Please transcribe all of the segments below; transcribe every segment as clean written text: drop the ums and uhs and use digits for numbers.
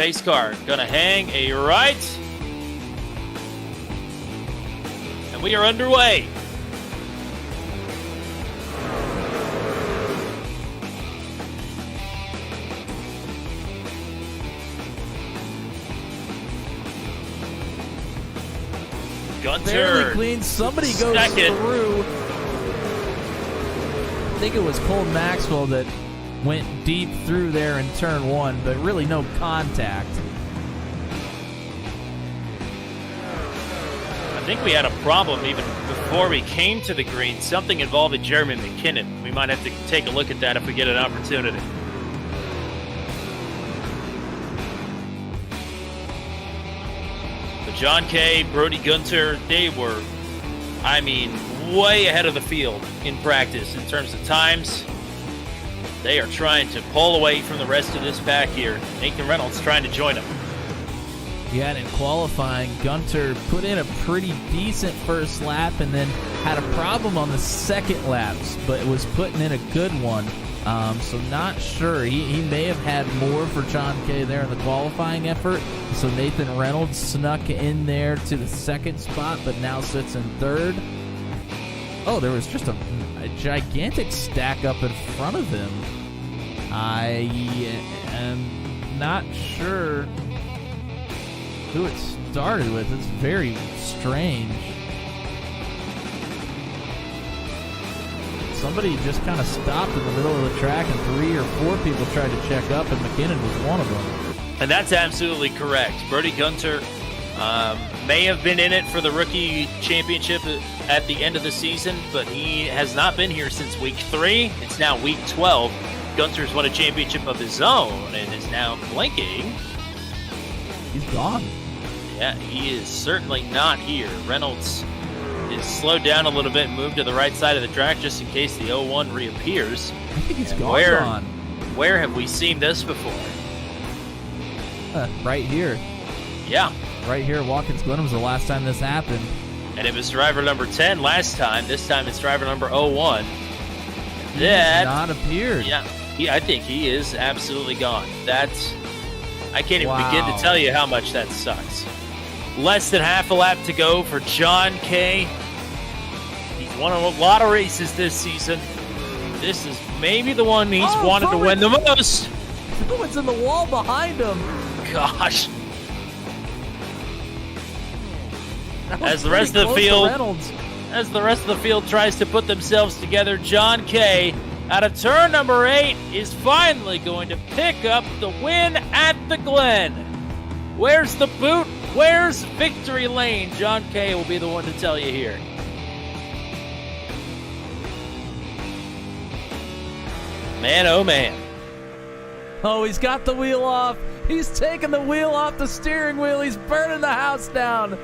pace car. Gonna hang a right. And we are underway. Gunter. Fairly clean. Somebody goes through. I think it was Cole Maxwell that went deep through there in turn one, but really no contact. I think we had a problem even before we came to the green. Something involving Jeremy McKinnon. We might have to take a look at that if we get an opportunity. But John Kay, Brody Gunter, they were, way ahead of the field in practice in terms of times. They are trying to pull away from the rest of this pack here. Nathan Reynolds trying to join them. Yeah, and in qualifying, Gunter put in a pretty decent first lap and then had a problem on the second laps, but was putting in a good one. So not sure. He may have had more for John Kay there in the qualifying effort. So Nathan Reynolds snuck in there to the second spot, but now sits in third. Oh, there was just a gigantic stack up in front of him. I am not sure who it started with. It's very strange. Somebody just kind of stopped in the middle of the track and 3 or 4 people tried to check up, and McKinnon was one of them. And that's absolutely correct. Brody Gunter may have been in it for the rookie championship at the end of the season, but he has not been here since week 3. It's now week 12. Gunter's won a championship of his own and is now blinking. He's gone. Yeah, he is certainly not here. Reynolds is slowed down a little bit and moved to the right side of the track just in case the 01 reappears. I think he's gone. Where have we seen this before? Right here. Yeah. Right here at Watkins Glen was the last time this happened. And it was driver number 10 last time. This time it's driver number 01. He has not appeared. Yeah, I think he is absolutely gone. I can't even begin to tell you how much that sucks. Less than half a lap to go for John Kay. He's won a lot of races this season. This is maybe the one he's wanted to win the most. What's in the wall behind him? Gosh. As the rest of the field tries to put themselves together, John Kay out of turn number 8 is finally going to pick up the win at the Glen. Where's the boot? Where's victory lane? John Kay will be the one to tell you here. Man, oh man. Oh, he's got the wheel off. He's taking the wheel off the steering wheel. He's burning the house down.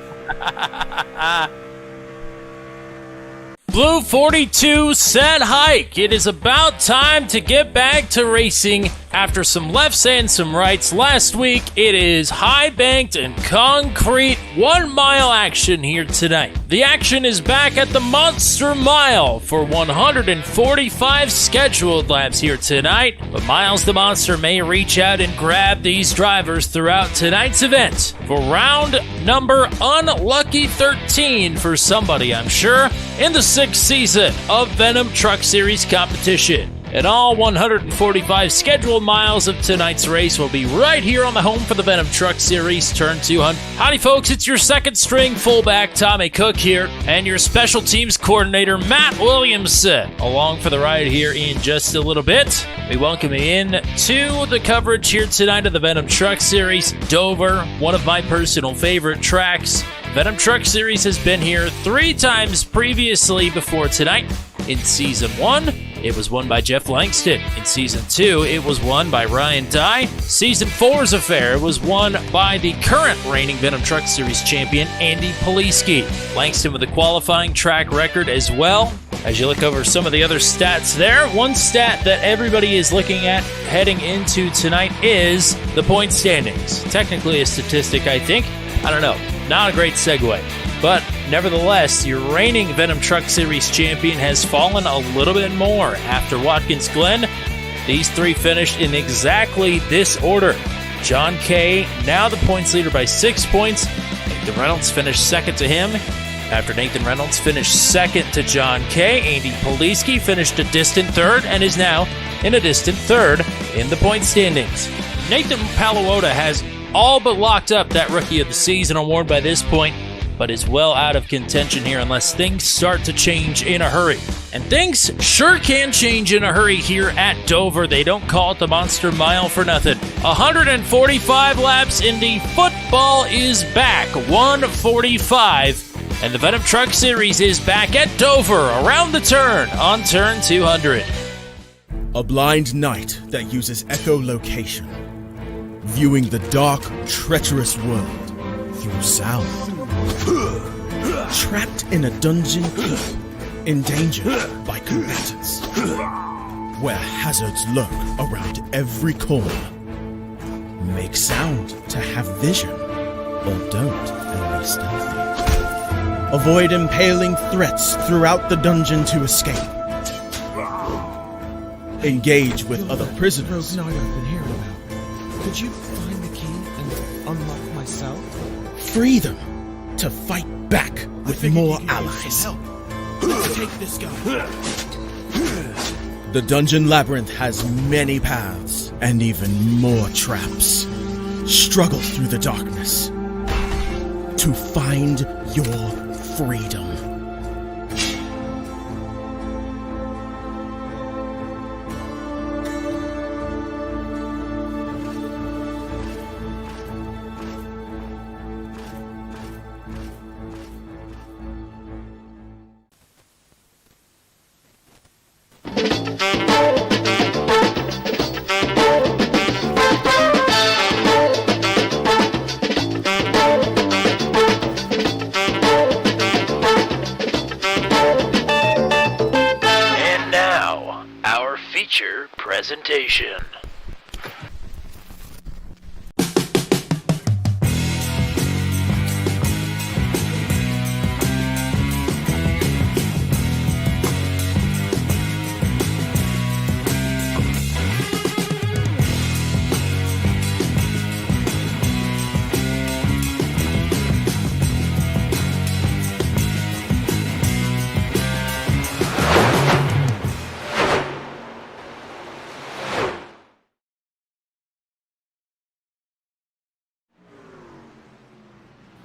Blue 42 said hike. It is about time to get back to racing. After some lefts and some rights last week, it is high banked and concrete 1 mile action here tonight. The action is back at the Monster Mile for 145 scheduled laps here tonight. But Miles the Monster may reach out and grab these drivers throughout tonight's event for round number unlucky 13 for somebody, I'm sure, in the 6th season of Venom Truck Series competition. And all 145 scheduled miles of tonight's race will be right here on the home for the Venom Truck Series, Turn 200. Howdy, folks. It's your second string fullback, Tommy Cook here, and your special teams coordinator, Matt Williamson, along for the ride here in just a little bit. We welcome you in to the coverage here tonight of the Venom Truck Series. Dover, one of my personal favorite tracks. Venom Truck Series has been here 3 times previously before tonight. In Season 1, it was won by Jeff Langston. In Season 2, it was won by Ryan Dye. Season 4's affair was won by the current reigning Venom Truck Series champion, Andy Poliski. Langston with a qualifying track record as well. As you look over some of the other stats there, one stat that everybody is looking at heading into tonight is the point standings. Technically a statistic, I think. I don't know. Not a great segue. But nevertheless, your reigning Venom Truck Series champion has fallen a little bit more after Watkins Glen. These 3 finished in exactly this order. John Kay, now the points leader by 6 points. Nathan Reynolds finished second to him. After Nathan Reynolds finished second to John Kay, Andy Poliski finished a distant third and is now in a distant third in the point standings. Nathan Paluota has all but locked up that Rookie of the Season award by this point, but is well out of contention here unless things start to change in a hurry. And things sure can change in a hurry here at Dover. They don't call it the Monster Mile for nothing. 145 laps, Indy. Football is back. 145. And the Venom Truck Series is back at Dover around the turn on turn 200. A blind knight that uses echolocation, viewing the dark, treacherous world through sound. Trapped in a dungeon, endangered by combatants, where hazards lurk around every corner. Make sound to have vision, or don't and be stealthy. Avoid impaling threats throughout the dungeon to escape. Engage with other prisoners. Rogue Knight I've been hearing about. Could you find the key and unlock my cell? Free them to fight back with more allies. Let's take this guy. The Dungeon Labyrinth has many paths and even more traps. Struggle through the darkness to find your freedom. Presentation.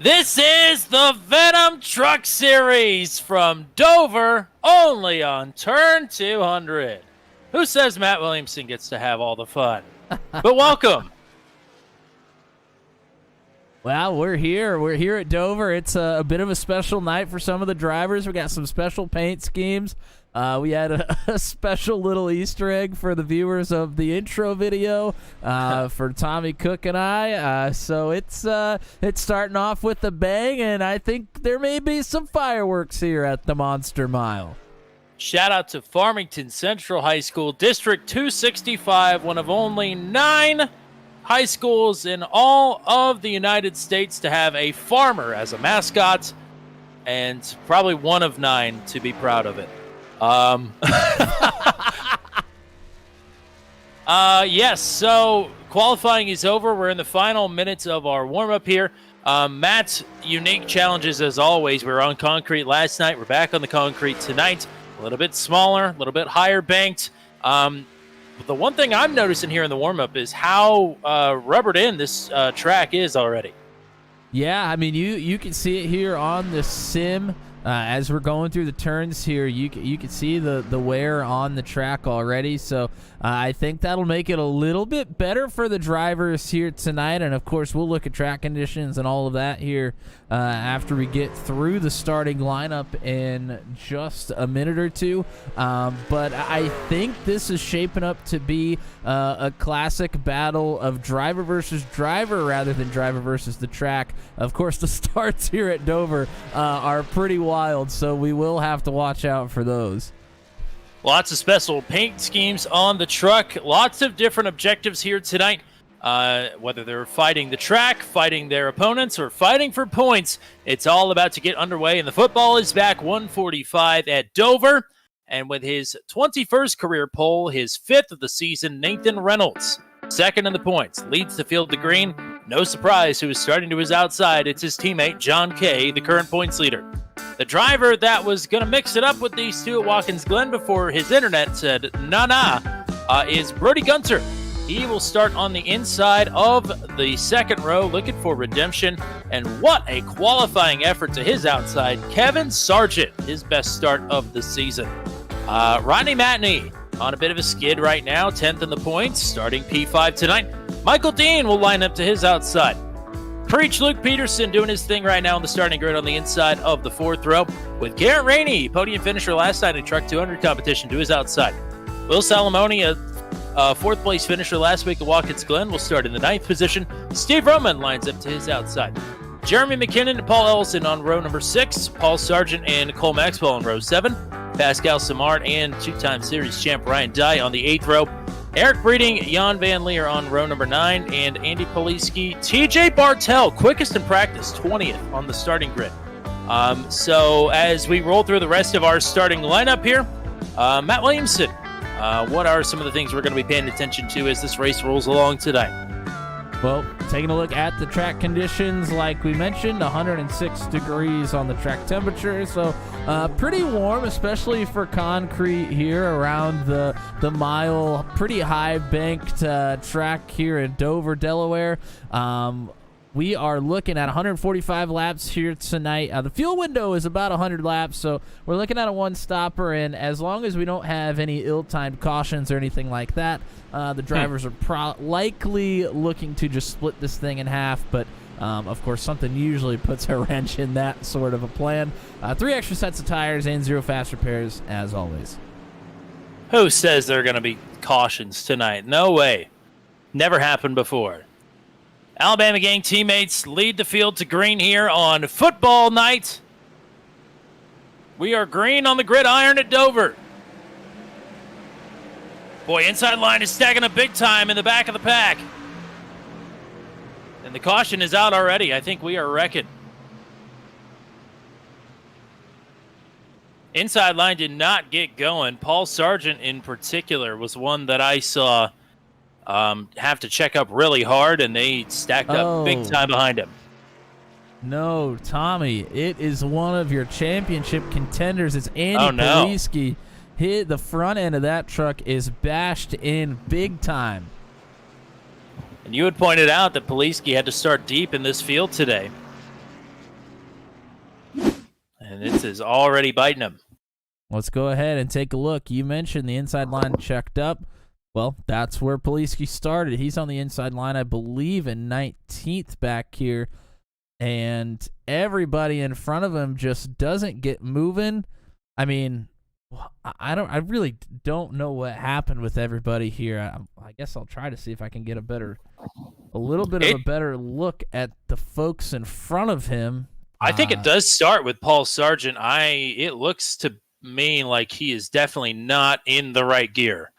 This is the Venom Truck Series from Dover, only on turn 200. Who says Matt Williamson gets to have all the fun? But welcome. Well, we're here. We're here at Dover. It's a bit of a special night for some of the drivers. We got some special paint schemes. We had a special little Easter egg for the viewers of the intro video for Tommy Cook and I. So it's starting off with a bang, and I think there may be some fireworks here at the Monster Mile. Shout out to Farmington Central High School, District 265, one of only 9 high schools in all of the United States to have a farmer as a mascot, and probably one of 9 to be proud of it. Yes, so qualifying is over. We're in the final minutes of our warm-up here. Matt's unique challenges, as always. We were on concrete last night. We're back on the concrete tonight. A little bit smaller, a little bit higher banked. But the one thing I'm noticing here in the warm-up is how rubbered in this track is already. Yeah, I mean, you can see it here on the sim. As we're going through the turns here, you can see the wear on the track already. So I think that'll make it a little bit better for the drivers here tonight. And, of course, we'll look at track conditions and all of that here after we get through the starting lineup in just a minute or two. But I think this is shaping up to be a classic battle of driver versus driver rather than driver versus the track. Of course, the starts here at Dover are pretty wild, so we will have to watch out for those. Lots of special paint schemes on the truck. Lots of different objectives here tonight. Whether they're fighting the track, fighting their opponents, or fighting for points, it's all about to get underway. And the football is back 145 at Dover. And with his 21st career pole, his 5th of the season, Nathan Reynolds second in the points, leads the field to green. No surprise who is starting to his outside. It's his teammate, John Kay, the current points leader. The driver that was going to mix it up with these two at Watkins Glen before his internet said, nah, is Brody Gunter. He will start on the inside of the second row, looking for redemption. And what a qualifying effort to his outside. Kevin Sargent, his best start of the season. Rodney Matney on a bit of a skid right now, 10th in the points, starting P5 tonight. Michael Dean will line up to his outside. Preach Luke Peterson doing his thing right now on the starting grid on the inside of the fourth row, with Garrett Rainey, podium finisher last night in Truck 200 competition, to his outside. Will Salamone, a fourth place finisher last week at Watkins Glen, will start in the ninth position. Steve Roman lines up to his outside. Jeremy McKinnon and Paul Ellison on row number 6. Paul Sargent and Cole Maxwell on row 7. Pascal Samard and two-time series champ Ryan Dye on the 8th row. Eric Breeding, Jan Van Leer on row number 9, and Andy Poliski, TJ Bartell, quickest in practice, 20th on the starting grid. So as we roll through the rest of our starting lineup here, Matt Williamson, what are some of the things we're going to be paying attention to as this race rolls along tonight? Well, taking a look at the track conditions, like we mentioned, 106 degrees on the track temperature, so pretty warm, especially for concrete here around the mile, pretty high banked track here in Dover, Delaware. We are looking at 145 laps here tonight. The fuel window is about 100 laps, so we're looking at a one-stopper, and as long as we don't have any ill-timed cautions or anything like that, the drivers are likely looking to just split this thing in half, but of course, something usually puts a wrench in that sort of a plan. 3 extra sets of tires and 0 fast repairs, as always. Who says there are going to be cautions tonight? No way. Never happened before. Alabama gang teammates lead the field to green here on football night. We are green on the gridiron at Dover. Boy, inside line is stacking up big time in the back of the pack. And the caution is out already. I think we are wrecking. Inside line did not get going. Paul Sargent in particular was one that I saw have to check up really hard, and they stacked up big time behind him. No, Tommy, it is one of your championship contenders. It's Andy Poliski. The front end of that truck is bashed in big time. And you had pointed out that Poliski had to start deep in this field today. And this is already biting him. Let's go ahead and take a look. You mentioned the inside line checked up. Well, that's where Poliski started. He's on the inside line, I believe, in 19th back here. And everybody in front of him just doesn't get moving. I mean, I really don't know what happened with everybody here. I guess I'll try to see if I can get a little bit of a better look at the folks in front of him. I think it does start with Paul Sargent. It looks to me like he is definitely not in the right gear.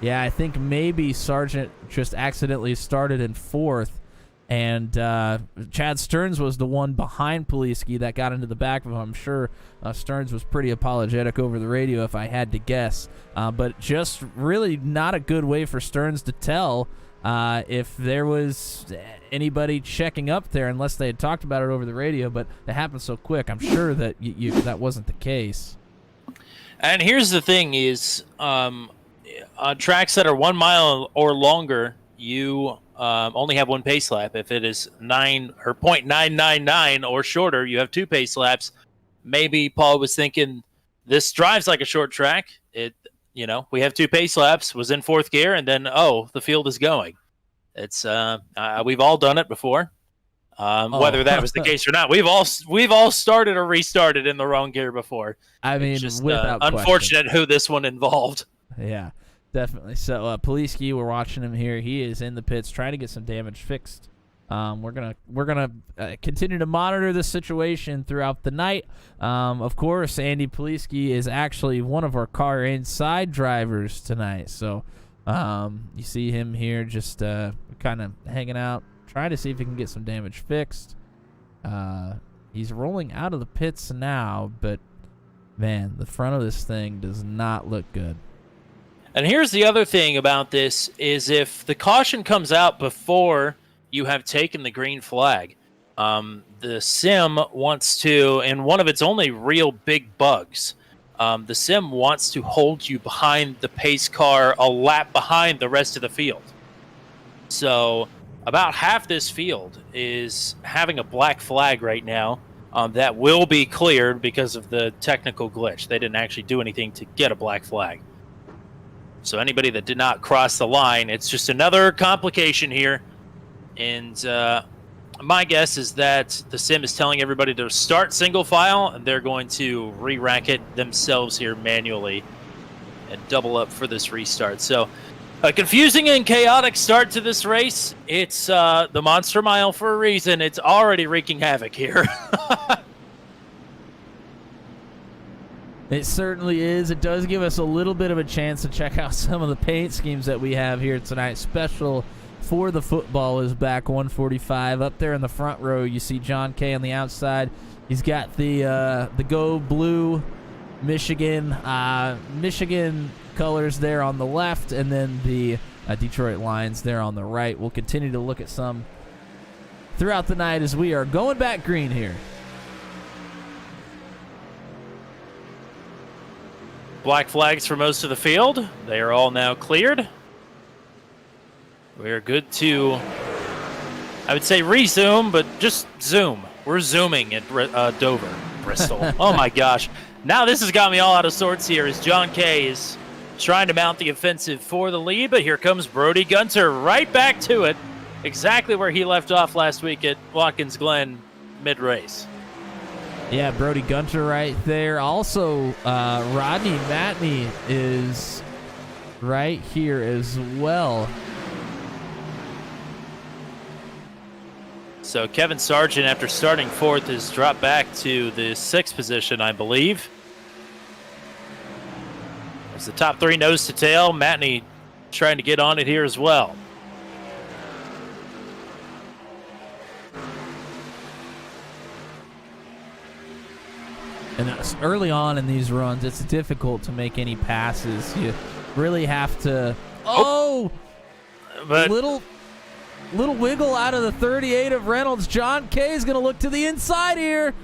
Yeah, I think maybe Sargent just accidentally started in 4th, and Chad Stearns was the one behind Poliski that got into the back of him. I'm sure Stearns was pretty apologetic over the radio, if I had to guess. But just really not a good way for Stearns to tell if there was anybody checking up there, unless they had talked about it over the radio. But it happened so quick, I'm sure that that wasn't the case. And here's the thing is, on tracks that are 1 mile or longer, you only have one pace lap. If it is 0.999 or shorter, you have 2 pace laps. Maybe Paul was thinking, this drives like a short track. We have 2 pace laps, was in 4th gear, and then, the field is going. It's we've all done it before. Whether that was the case or not, we've all started or restarted in the wrong gear before. I mean, it's just without unfortunate who this one involved. Yeah, definitely. So Poliski, we're watching him here. He is in the pits trying to get some damage fixed. We're gonna continue to monitor this situation throughout the night. Of course, Andy Poliski is actually one of our car inside drivers tonight. So you see him here just kind of hanging out, trying to see if he can get some damage fixed. He's rolling out of the pits now, but man, the front of this thing does not look good. And here's the other thing about this is if the caution comes out before you have taken the green flag, the sim wants to, and one of its only real big bugs, the sim wants to hold you behind the pace car a lap behind the rest of the field. So about half this field is having a black flag right now that will be cleared because of the technical glitch. They didn't actually do anything to get a black flag. So anybody that did not cross the line, it's just another complication here. And my guess is that the sim is telling everybody to start single file, and they're going to re-rank it themselves here manually and double up for this restart. So a confusing and chaotic start to this race. It's the Monster Mile for a reason. It's already wreaking havoc here. It certainly is. It does give us a little bit of a chance to check out some of the paint schemes that we have here tonight. Special for the football is back 145. Up there in the front row, you see John Kay on the outside. He's got the Go Blue Michigan colors there on the left, and then the Detroit Lions there on the right. We'll continue to look at some throughout the night as we are going back green here. Black flags for most of the field. They are all now cleared. We are good to, I would say resume, but just zoom. We're zooming at Dover, Bristol. Oh my gosh. Now this has got me all out of sorts here as John Kay is trying to mount the offensive for the lead, but here comes Brody Gunter right back to it. Exactly where he left off last week at Watkins Glen mid-race. Yeah, Brody Gunter right there. Also, Rodney Matney is right here as well. So Kevin Sargent, after starting fourth, has dropped back to the sixth position, I believe. As the top three nose to tail, Matney trying to get on it here as well. And early on in these runs, it's difficult to make any passes. You really have to. But little wiggle out of the 38 of Reynolds. John Kay is going to look to the inside here.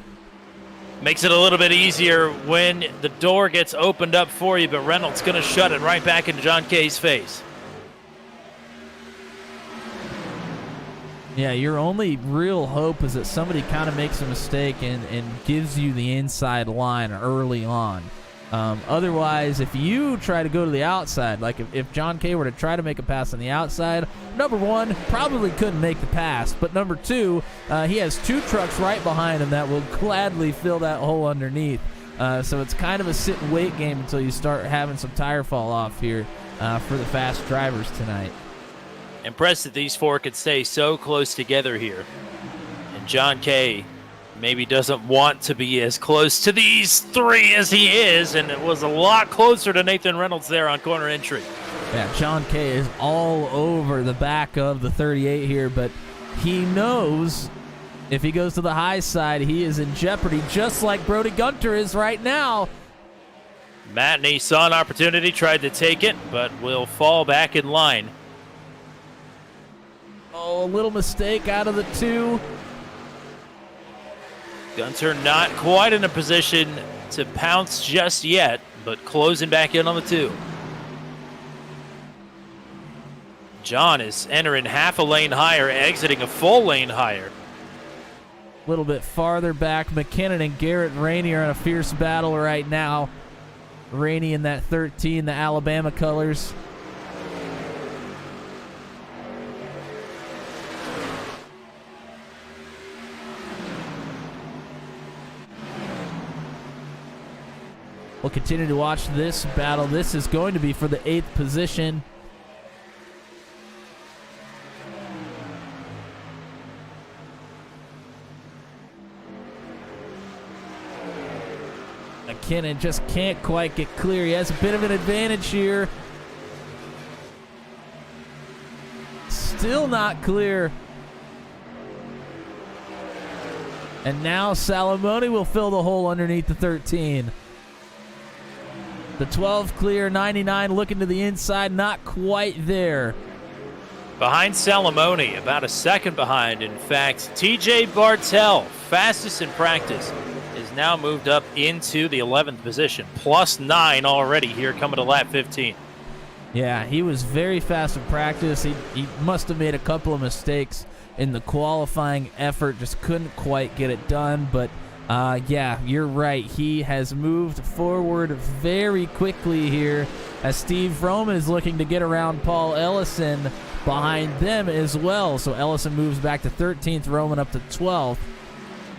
makes it a little bit easier when the door gets opened up for you, but Reynolds going to shut it right back into John Kay's face. Yeah, your only real hope is that somebody kind of makes a mistake and gives you the inside line early on. Otherwise, if you try to go to the outside, like if John Kay were to try to make a pass on the outside, number one, probably couldn't make the pass. But number two, he has two trucks right behind him that will gladly fill that hole underneath. So it's kind of a sit and wait game until you start having some tire fall off here for the fast drivers tonight. Impressed that these four could stay so close together here. And John Kay maybe doesn't want to be as close to these three as he is, and it was a lot closer to Nathan Reynolds there on corner entry. Yeah, John Kay is all over the back of the 38 here, but he knows if he goes to the high side, he is in jeopardy, just like Brody Gunter is right now. Matney saw an opportunity, tried to take it, but will fall back in line. Oh, a little mistake out of the two. Gunter not quite in a position to pounce just yet, but closing back in on the two. John is entering half a lane higher, exiting a full lane higher. A little bit farther back, McKinnon and Garrett Rainey are in a fierce battle right now. Rainey in that 13, the Alabama colors. We'll continue to watch this battle. This is going to be for the 8th position. McKinnon just can't quite get clear. He has a bit of an advantage here. Still not clear. And now Salamone will fill the hole underneath the 13. The 12 clear, 99 looking to the inside, not quite there. Behind Salamone, about a second behind. In fact, TJ Bartell, fastest in practice, is now moved up into the 11th position. +9 already here coming to lap 15. Yeah, he was very fast in practice. He must have made a couple of mistakes in the qualifying effort, just couldn't quite get it done. But, yeah, you're right. He has moved forward very quickly here as Steve Roman is looking to get around Paul Ellison behind them as well. So Ellison moves back to 13th, Roman up to 12th.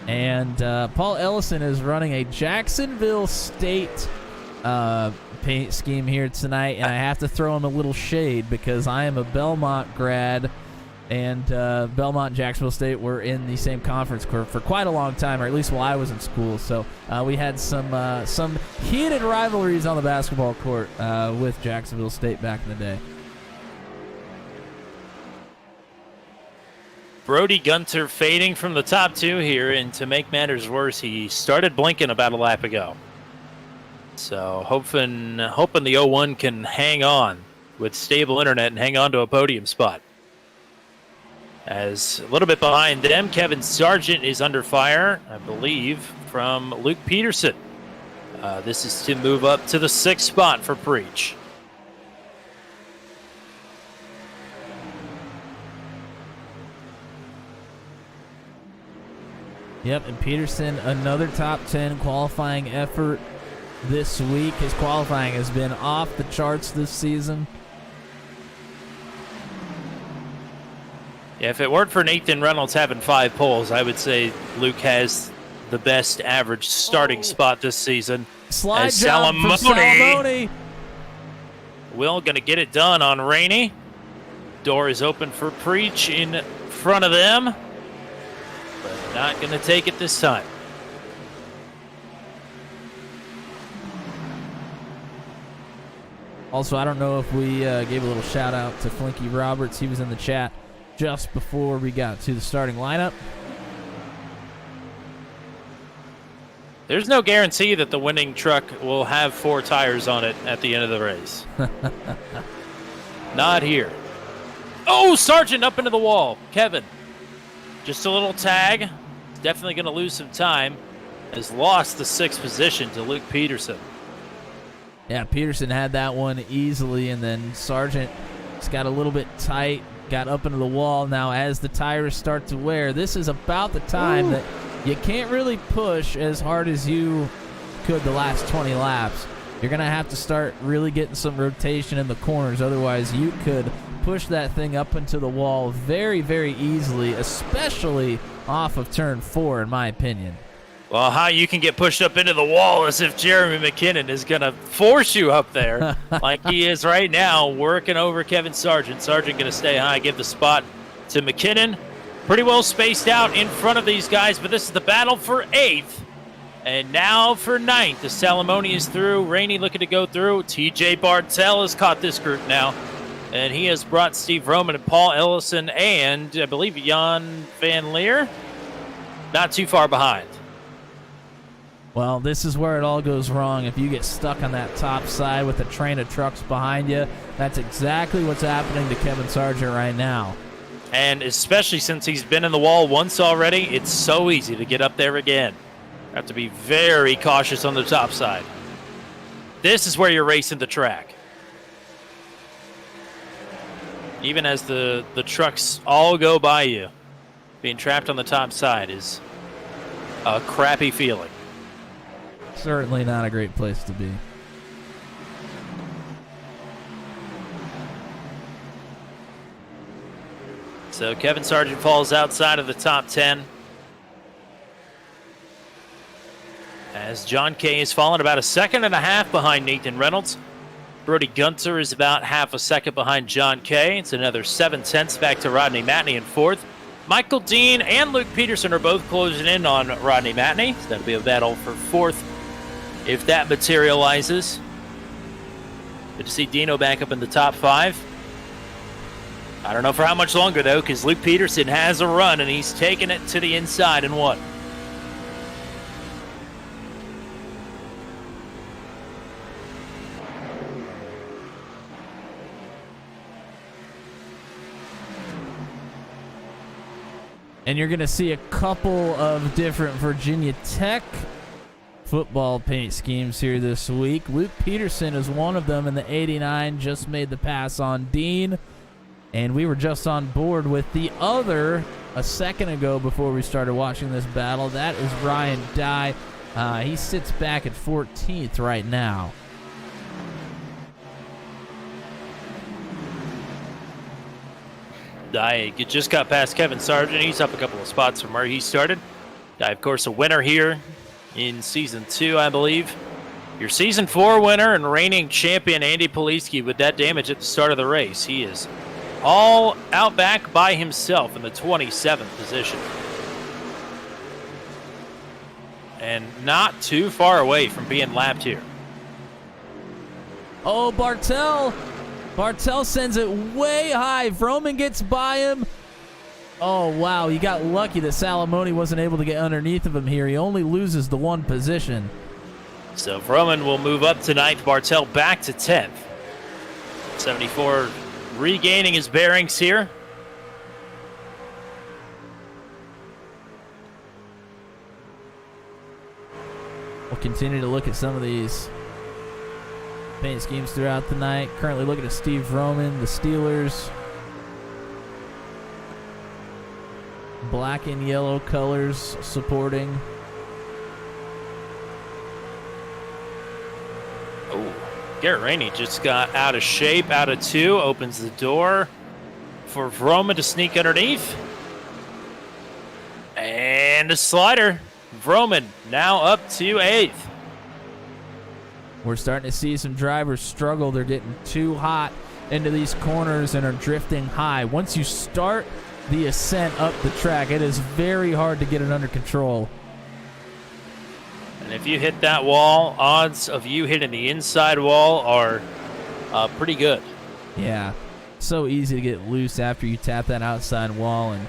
And Paul Ellison is running a Jacksonville State paint scheme here tonight, and I have to throw him a little shade because I am a Belmont grad, and Belmont and Jacksonville State were in the same conference for quite a long time, or at least while I was in school. So we had some heated rivalries on the basketball court with Jacksonville State back in the day. Brody Gunter fading from the top two here, and to make matters worse, he started blinking about a lap ago. So hoping the 01 can hang on with stable internet and hang on to a podium spot. As a little bit behind them, Kevin Sargent is under fire, I believe, from Luke Peterson. This is to move up to the 6th spot for Preach. Yep, and Peterson, another top 10 qualifying effort this week. His qualifying has been off the charts this season. Yeah, if it weren't for Nathan Reynolds having 5 poles, I would say Luke has the best average starting spot this season. Slide job from Salamone. Will going to get it done on Rainey. Door is open for Preach in front of them, but not going to take it this time. Also, I don't know if we gave a little shout out to Flinky Roberts. He was in the chat just before we got to the starting lineup. There's no guarantee that the winning truck will have 4 tires on it at the end of the race. Not here. Oh, Sargent up into the wall. Kevin, just a little tag. Definitely going to lose some time. Has lost the 6th position to Luke Peterson. Yeah, Peterson had that one easily, and then Sargent just got a little bit tight, got up into the wall. Now, as the tires start to wear, this is about the time that you can't really push as hard as you could the last 20 laps. You're going to have to start really getting some rotation in the corners. Otherwise, you could push that thing up into the wall very, very easily, especially off of turn 4, in my opinion. Well, how you can get pushed up into the wall as if Jeremy McKinnon is going to force you up there like he is right now, working over Kevin Sargent. Sargent going to stay high, give the spot to McKinnon. Pretty well spaced out in front of these guys, but this is the battle for 8th. And now for 9th. The Salamone is through. Rainey looking to go through. TJ Bartell has caught this group now. And he has brought Steve Roman and Paul Ellison and, I believe, Jan Van Leer. Not too far behind. Well, this is where it all goes wrong. If you get stuck on that top side with a train of trucks behind you, that's exactly what's happening to Kevin Sargent right now. And especially since he's been in the wall once already, it's so easy to get up there again. Have to be very cautious on the top side. This is where you're racing the track. Even as the trucks all go by you, being trapped on the top side is a crappy feeling. Certainly not a great place to be. So Kevin Sargent falls outside of the top 10. As John Kay has fallen about 1.5 seconds behind Nathan Reynolds. Brody Gunter is about 0.5 seconds behind John Kay. It's another 7/10 back to Rodney Matney in 4th. Michael Dean and Luke Peterson are both closing in on Rodney Matney. So that'll be a battle for 4th if that materializes. Good to see Dino back up in the top 5. I don't know for how much longer, though, because Luke Peterson has a run, and he's taking it to the inside and what? And you're going to see a couple of different Virginia Tech football paint schemes here this week. Luke Peterson is one of them in the 89, just made the pass on Dean. And we were just on board with the other a second ago before we started watching this battle. That is Ryan Dye. He sits back at 14th right now. Dye just got past Kevin Sargent. He's up a couple of spots from where he started. Dye, of course, a winner here in Season 2, I believe. Your Season 4 winner and reigning champion Andy Poliski with that damage at the start of the race. He is all out back by himself in the 27th position. And not too far away from being lapped here. Oh, Bartel sends it way high. Vroman gets by him. Oh, wow. He got lucky that Salamone wasn't able to get underneath of him here. He only loses the one position. So Vroman will move up tonight. Bartel back to 10th. 74 regaining his bearings here. We'll continue to look at some of these paint schemes throughout the night. Currently looking at Steve Vroman, the Steelers. Black and yellow colors supporting. Oh, Garrett Rainey just got out of shape, out of 2, opens the door for Vroman to sneak underneath. And a slider. Vroman now up to 8th. We're starting to see some drivers struggle. They're getting too hot into these corners and are drifting high. Once you start the ascent up the track, it is very hard to get it under control. And if you hit that wall, odds of you hitting the inside wall are pretty good. Yeah, so easy to get loose after you tap that outside wall. And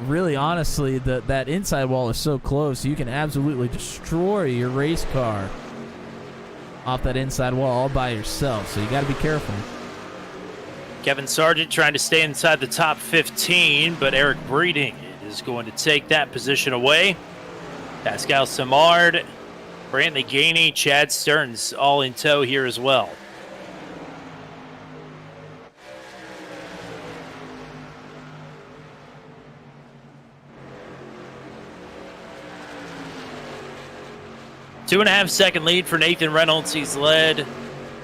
really, honestly, that inside wall is so close, you can absolutely destroy your race car off that inside wall all by yourself. So you got to be careful. Kevin Sargent trying to stay inside the top 15, but Eric Breeding is going to take that position away. Pascal Samard, Brantley Gainey, Chad Stearns all in tow here as well. Two and a half second lead for Nathan Reynolds. He's led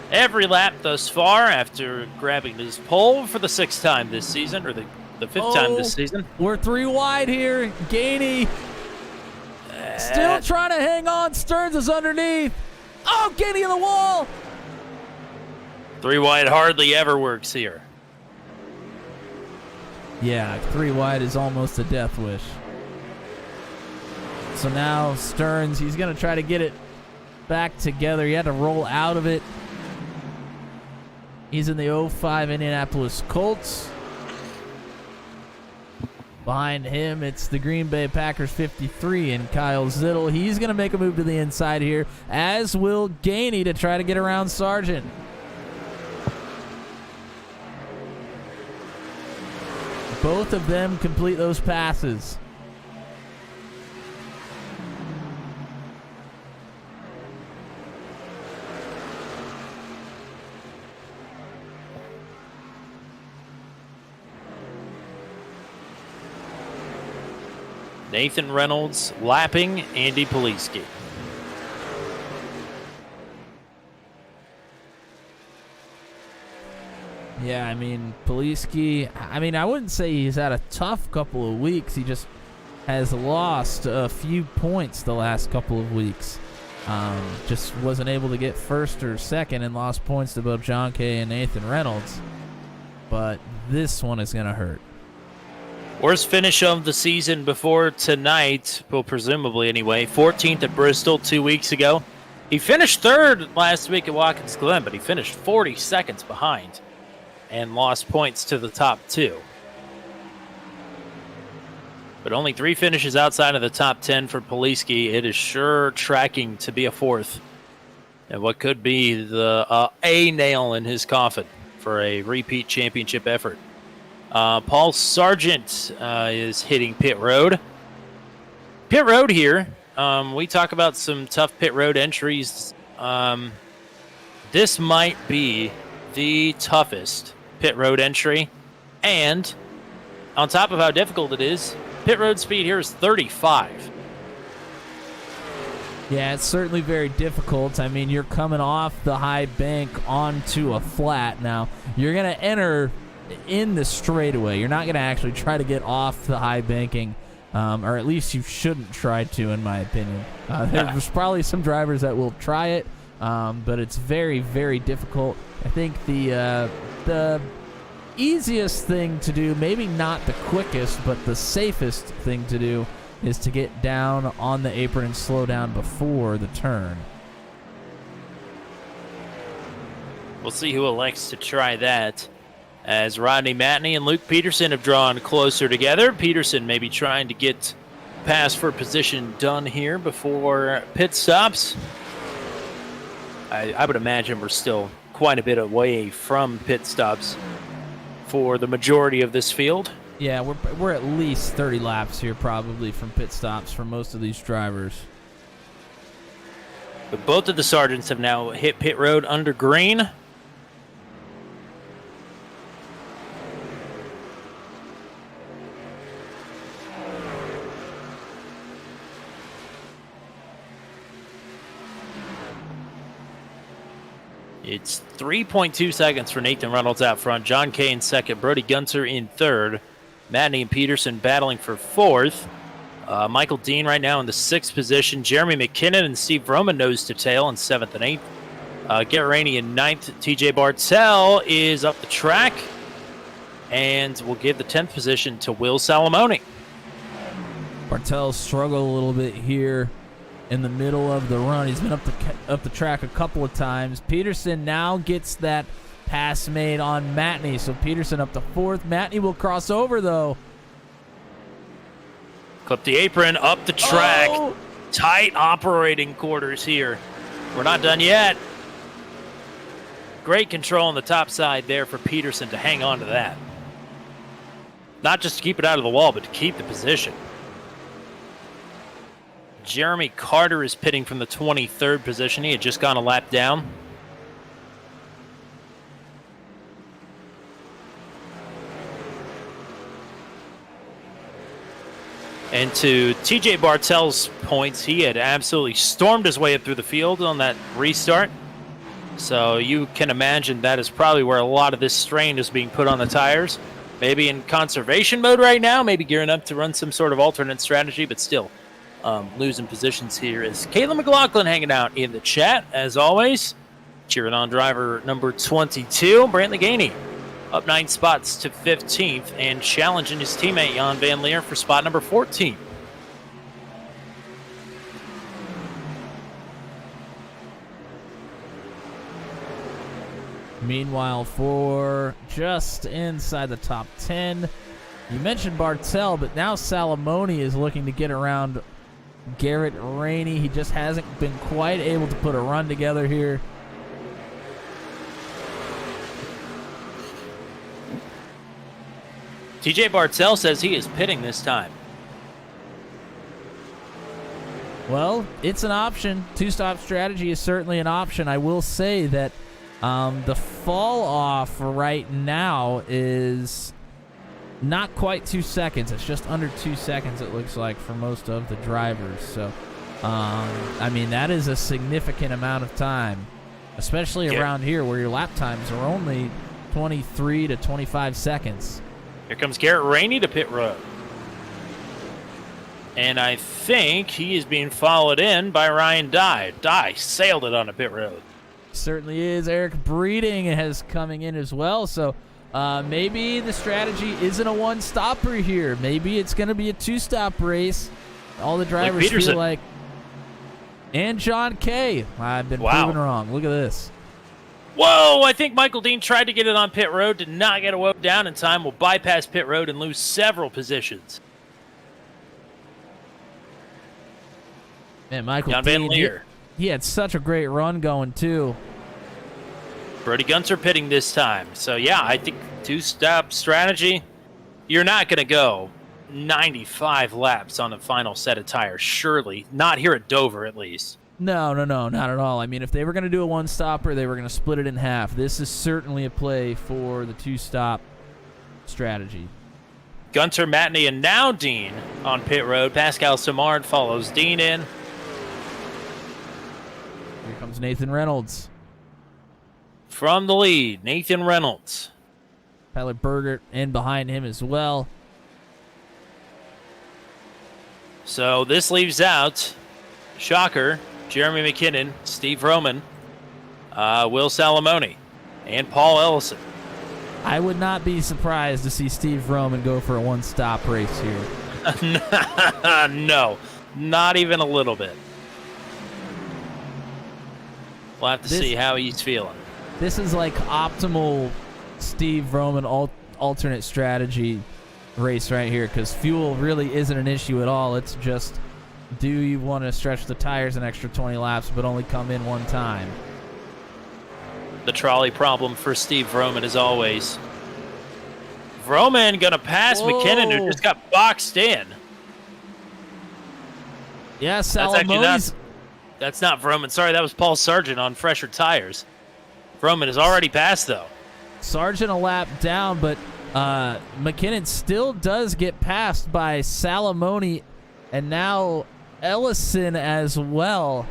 every lap thus far after grabbing his pole for the 6th time this season, or the 5th time this season. We're 3 wide here. Gainey still trying to hang on. Stearns is underneath. Oh, Gainey on the wall. 3 wide hardly ever works here. Yeah, 3 wide is almost a death wish. So now Stearns, he's going to try to get it back together. He had to roll out of it. He's in the 05 Indianapolis Colts. Behind him, it's the Green Bay Packers 53 and Kyle Zittel. He's going to make a move to the inside here, as will Gainey to try to get around Sargent. Both of them complete those passes. Nathan Reynolds lapping Andy Poliski. Yeah, I mean, Poliski, I wouldn't say he's had a tough couple of weeks. He just has lost a few points the last couple of weeks. Just wasn't able to get first or second and lost points to both John Kay and Nathan Reynolds. But this one is going to hurt. Worst finish of the season before tonight, well, presumably anyway. 14th at Bristol 2 weeks ago. He finished 3rd last week at Watkins Glen, but he finished 40 seconds behind and lost points to the top 2. But only 3 finishes outside of the top 10 for Poliski. It is sure tracking to be a 4th. And what could be the A nail in his coffin for a repeat championship effort. Paul Sargent is hitting pit road. Pit road here. We talk about some tough pit road entries. This might be the toughest pit road entry. And on top of how difficult it is, pit road speed here is 35. Yeah, it's certainly very difficult. I mean, you're coming off the high bank onto a flat. Now, you're going to enter in the straightaway. You're not going to actually try to get off the high banking, or at least you shouldn't try to, in my opinion. There's probably some drivers that will try it, but it's very, very difficult. I think the easiest thing to do, maybe not the quickest, but the safest thing to do, is to get down on the apron and slow down before the turn. We'll see who elects to try that, as Rodney Matney and Luke Peterson have drawn closer together. Peterson maybe trying to get pass for position done here before pit stops. I would imagine we're still quite a bit away from pit stops for the majority of this field. Yeah, we're at least 30 laps here probably from pit stops for most of these drivers. But both of the sergeants have now hit pit road under green. It's 3.2 seconds for Nathan Reynolds out front. John Kay in second. Brody Gunter in third. Matney and Peterson battling for fourth. Michael Dean right now in the sixth position. Jeremy McKinnon and Steve Roman nose to tail in seventh and eighth. Garrett Rainey in ninth. TJ Bartell is up the track. And we'll give the 10th position to Will Salamone. Bartell struggled a little bit here in the middle of the run. He's been up the track a couple of times. Peterson now gets that pass made on Matney, so Peterson up to fourth. Matney will cross over, though. Clip the apron, up the track. Oh! Tight operating quarters here. We're not done yet. Great control on the top side there for Peterson to hang on to that. Not just to keep it out of the wall, but to keep the position. Jeremy Carter is pitting from the 23rd position. He had just gone a lap down. And to TJ Bartell's points, he had absolutely stormed his way up through the field on that restart. So you can imagine that is probably where a lot of this strain is being put on the tires. Maybe in conservation mode right now, maybe gearing up to run some sort of alternate strategy, but still losing positions here. Is Kayla McLaughlin hanging out in the chat, as always. Cheering on driver number 22, Brantley Gainey. Up 9 spots to 15th and challenging his teammate Jan Van Leer for spot number 14. Meanwhile, for just inside the top 10, you mentioned Bartell, but now Salamone is looking to get around Garrett Rainey. He just hasn't been quite able to put a run together here. TJ Bartell says he is pitting this time. Well, it's an option. Two-stop strategy is certainly an option. I will say that the fall off right now is not quite 2 seconds. It's just under 2 seconds, it looks like, for most of the drivers. So, I mean, that is a significant amount of time, especially around here where your lap times are only 23 to 25 seconds. Here comes Garrett Rainey to pit road. And I think he is being followed in by Ryan Dye. Dye sailed it on a pit road. Certainly is. Eric Breeding has coming in as well. So maybe the strategy isn't a one-stopper here. Maybe it's going to be a two-stop race. All the drivers feel like. And John Kay. I've been proven wrong. Look at this. Whoa, I think Michael Dean tried to get it on pit road, did not get it down in time, will bypass pit road and lose several positions. Man, Michael Dean, he had such a great run going, too. Brody Gunter pitting this time. So, yeah, I think two-stop strategy you're not going to go 95 laps on the final set of tires, surely. Not here at Dover, at least. No, not at all. I mean, if they were going to do a one-stopper, they were going to split it in half. This is certainly a play for the two-stop strategy. Gunter, Matney, and now Dean on pit road. Pascal Simard follows Dean in. Here comes Nathan Reynolds. From the lead, Nathan Reynolds. Tyler Bergert in behind him as well. So this leaves out, shocker, Jeremy McKinnon, Steve Roman, Will Salamone, and Paul Ellison. I would not be surprised to see Steve Roman go for a one-stop race here. No, not even a little bit. We'll have to see how he's feeling. This is like optimal Steve Roman alternate strategy race right here, because fuel really isn't an issue at all. It's just, do you want to stretch the tires an extra 20 laps but only come in one time? The trolley problem for Steve Roman as always. Roman gonna pass McKinnon, who just got boxed in. Yeah, Salamone's... That's not Roman. Sorry, that was Paul Sargent on fresher tires. Roman is already passed, though. Sargent a lap down, but McKinnon still does get passed by Salamone and now Ellison as well.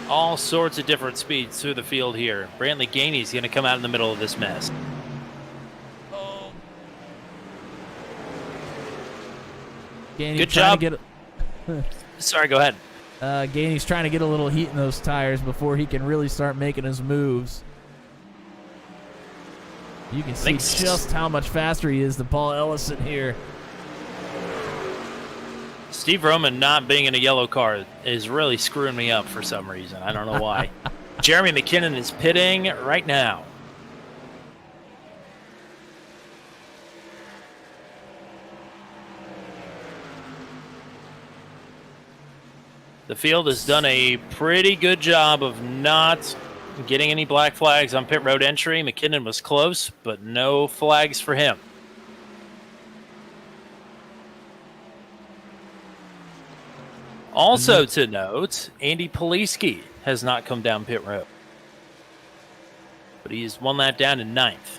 All sorts of different speeds through the field here. Brantley Gainey's going to come out in the middle of this mess. Gainey Good job. Sorry, go ahead. Gainey's trying to get a little heat in those tires before he can really start making his moves. You can see just how much faster he is than Paul Ellison here. Steve Roman not being in a yellow car is really screwing me up for some reason. I don't know why. Jeremy McKinnon is pitting right now. The field has done a pretty good job of not getting any black flags on pit road entry. McKinnon was close, but no flags for him. Also to note, Andy Poliski has not come down pit road, but he's one lap down in ninth.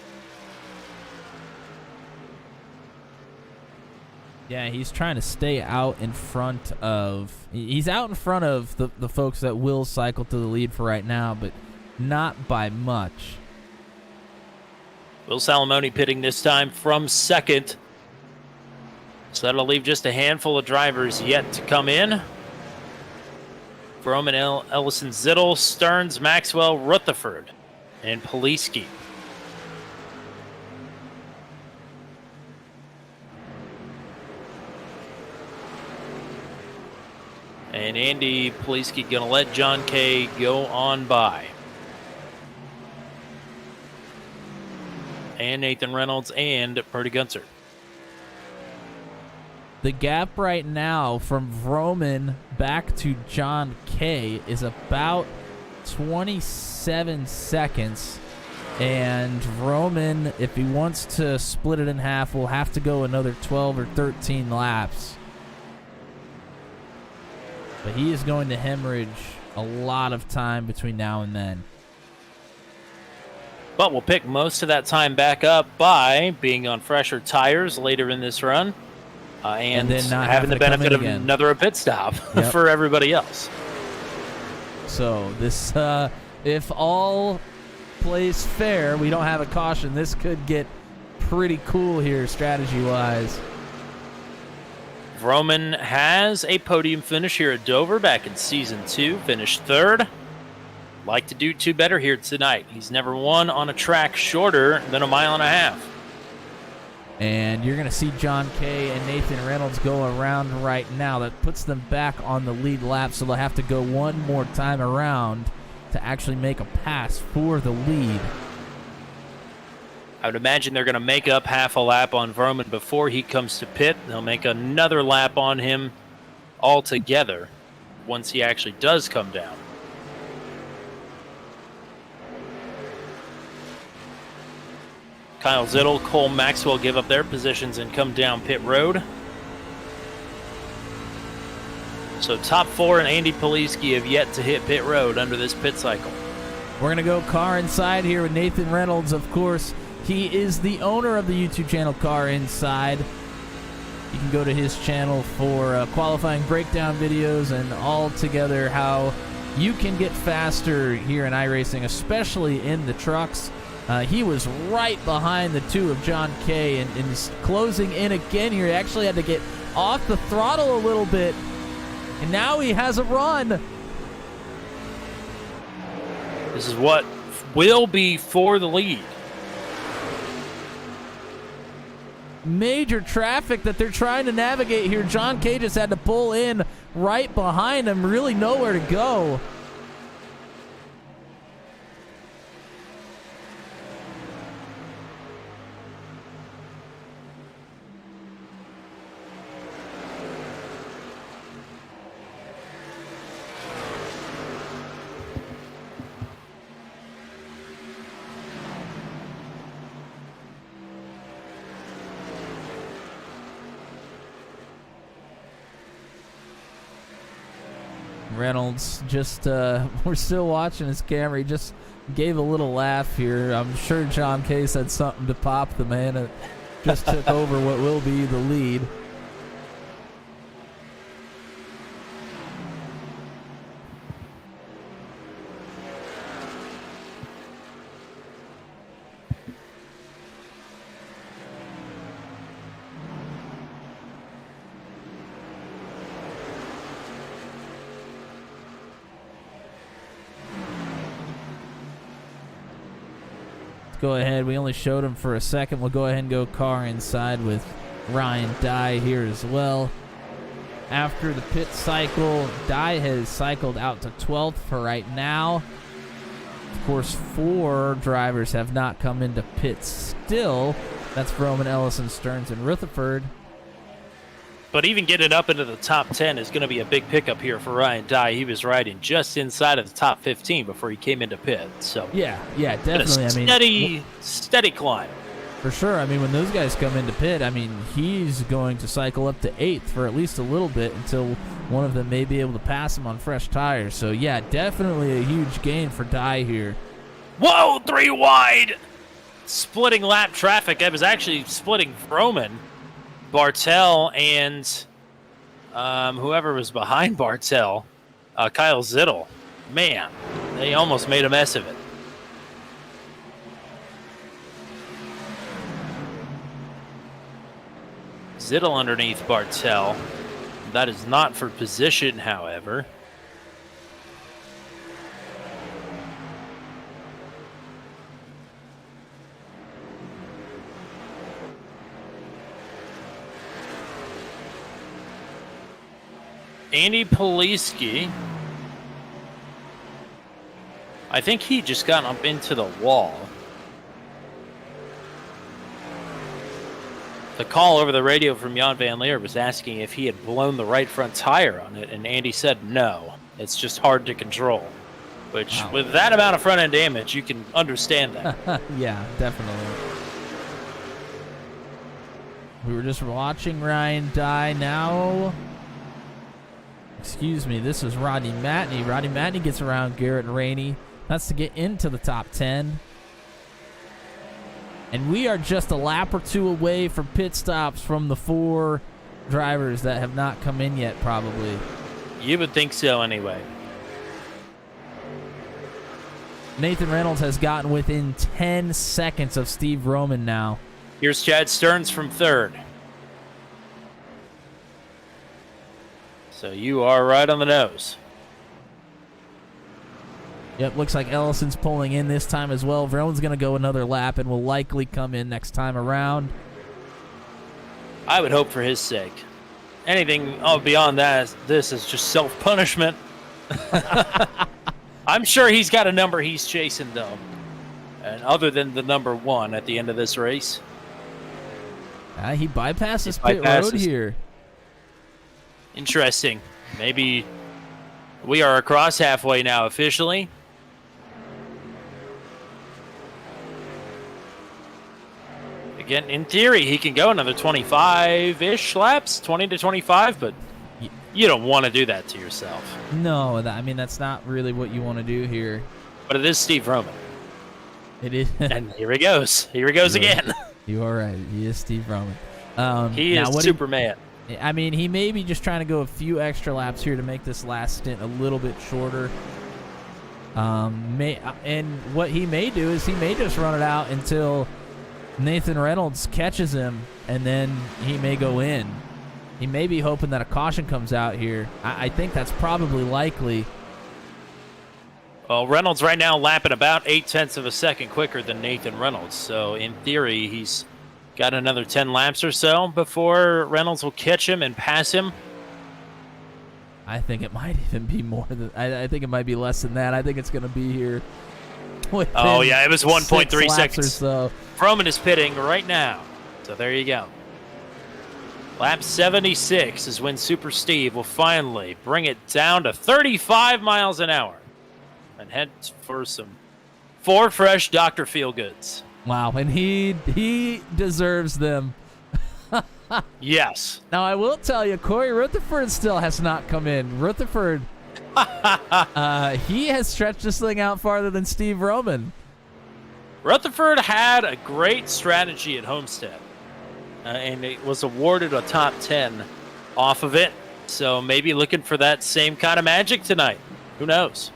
Yeah, he's trying to stay out in front of... He's out in front of the folks that will cycle to the lead for right now, but not by much. Will Salamone pitting this time from second. So that'll leave just a handful of drivers yet to come in. Vroman, Ellison, Zittel, Stearns, Maxwell, Rutherford, and Poliski. And Andy Poliski going to let John Kay go on by. And Nathan Reynolds and Purdy Gunter. The gap right now from Vroman back to John Kay is about 27 seconds. And Vroman, if he wants to split it in half, will have to go another 12 or 13 laps. But he is going to hemorrhage a lot of time between now and then. But we'll pick most of that time back up by being on fresher tires later in this run. And then not having the benefit of another pit stop for everybody else. So this, if all plays fair, we don't have a caution. This could get pretty cool here strategy-wise. Vroman has a podium finish here at Dover back in Season 2, finished third. Like to do two better here tonight. He's never won on a track shorter than a mile and a half. And you're going to see John Kay and Nathan Reynolds go around right now. That puts them back on the lead lap, so they'll have to go one more time around to actually make a pass for the lead. I would imagine they're going to make up half a lap on Vroman before he comes to pit. They'll make another lap on him altogether once he actually does come down. Kyle Zittel, Cole Maxwell give up their positions and come down pit road. So top 4 and Andy Poliski have yet to hit pit road under this pit cycle. We're going to go Car Inside here with Nathan Reynolds, of course. He is the owner of the YouTube channel Car Inside. You can go to his channel for qualifying breakdown videos and all together how you can get faster here in iRacing, especially in the trucks. He was right behind the 2 of John Kay and is closing in again here. He actually had to get off the throttle a little bit, and now he has a run. This is what will be for the lead. Major traffic that they're trying to navigate here. John Kay just had to pull in right behind him, really nowhere to go. Reynolds just, we're still watching his camera. He just gave a little laugh here. I'm sure John Kay said something to pop the man that just took over what will be the lead. Go ahead. We only showed him for a second. We'll go ahead and go Car Inside with Ryan Dye here as well. After the pit cycle, Dye has cycled out to 12th for right now. Of course, 4 drivers have not come into pits still. That's Roman, Ellison, Stearns, and Rutherford. But even getting up into the top 10 is going to be a big pickup here for Ryan Dye. He was riding just inside of the top 15 before he came into pit. So yeah, definitely. Steady climb. For sure. I mean, when those guys come into pit, I mean, he's going to cycle up to 8th for at least a little bit until one of them may be able to pass him on fresh tires. So yeah, definitely a huge gain for Dye here. Whoa, 3 wide! Splitting lap traffic. It was actually splitting Vroman, Bartel, and whoever was behind Bartel, Kyle Zittel. Man, they almost made a mess of it. Zittel underneath Bartel. That is not for position, however. Andy Poliski, I think he just got up into the wall. The call over the radio from Jan Van Leer was asking if he had blown the right front tire on it, and Andy said no. It's just hard to control. Which, wow, with that amount of front-end damage, you can understand that. Yeah, definitely. We were just watching Ryan Dye now. Excuse me, this is Rodney Matney. Rodney Matney gets around Garrett Rainey. That's to get into the top 10. And we are just a lap or 2 away from pit stops from the 4 drivers that have not come in yet, probably. You would think so anyway. Nathan Reynolds has gotten within 10 seconds of Steve Roman now. Here's Chad Stearns from 3rd. So you are right on the nose. Yep, looks like Ellison's pulling in this time as well. Vroman's going to go another lap and will likely come in next time around. I would hope for his sake. Anything beyond that, this is just self-punishment. I'm sure he's got a number he's chasing, though. And other than the number 1 at the end of this race. He bypasses pit road here. Interesting. Maybe we are across halfway now officially. again, in theory, he can go another 25-ish laps, 20 to 25, but you don't want to do that to yourself. No, I mean, that's not really what you want to do here. But it is Steve Roman. It is. And here he goes. Here he goes again. You are right. He is Steve Roman. He is Superman. I mean, he may be just trying to go a few extra laps here to make this last stint a little bit shorter. And what he may do is he may just run it out until Nathan Reynolds catches him, and then he may go in. He may be hoping that a caution comes out here. I think that's probably likely. Well, Reynolds right now lapping about 0.8 of a second quicker than Nathan Reynolds. So in theory, he's got another 10 laps or so before Reynolds will catch him and pass him. I think it might even be more than. I think it might be less than that. I think it's going to be here. Oh yeah, it was 1.3 seconds or so. Roman is pitting right now. So there you go. Lap 76 is when Super Steve will finally bring it down to 35 miles an hour and head for some 4 fresh Dr. Feelgoods. Wow, and he deserves them. Yes. Now, I will tell you, Corey Rutherford still has not come in. Rutherford, he has stretched this thing out farther than Steve Roman. Rutherford had a great strategy at Homestead, and it was awarded a top 10 off of it. So maybe looking for that same kind of magic tonight. Who knows?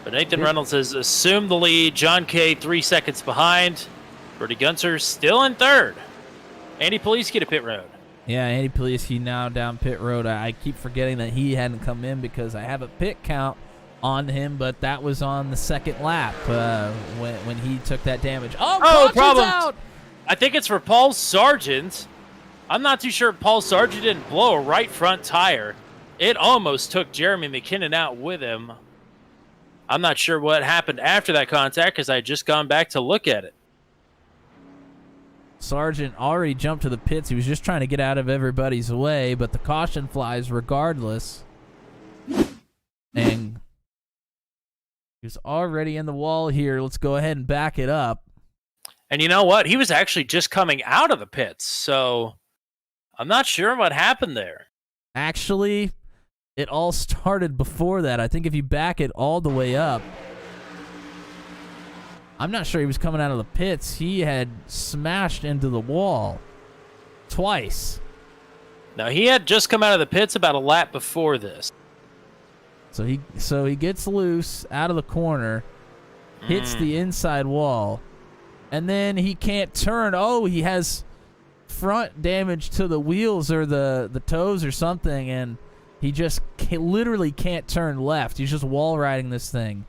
But Nathan Reynolds has assumed the lead. John Kay 3 seconds behind. Bertie Gunter still in third. Andy Poliski to pit road. Yeah, Andy Poliski now down pit road. I keep forgetting that he hadn't come in because I have a pit count on him, but that was on the second lap when he took that damage. Oh, problem! Out! I think it's for Paul Sargent. I'm not too sure Paul Sargent didn't blow a right front tire. It almost took Jeremy McKinnon out with him. I'm not sure what happened after that contact because I had just gone back to look at it. Sargent already jumped to the pits. He was just trying to get out of everybody's way, but the caution flies regardless. And he was already in the wall here. Let's go ahead and back it up. And you know what? He was actually just coming out of the pits, so I'm not sure what happened there. Actually, it all started before that. I think if you back it all the way up, I'm not sure he was coming out of the pits. He had smashed into the wall twice. Now, he had just come out of the pits about a lap before this. So he gets loose out of the corner, hits the inside wall, and then he can't turn. Oh, he has front damage to the wheels or the toes or something, and he just literally can't turn left. He's just wall riding this thing.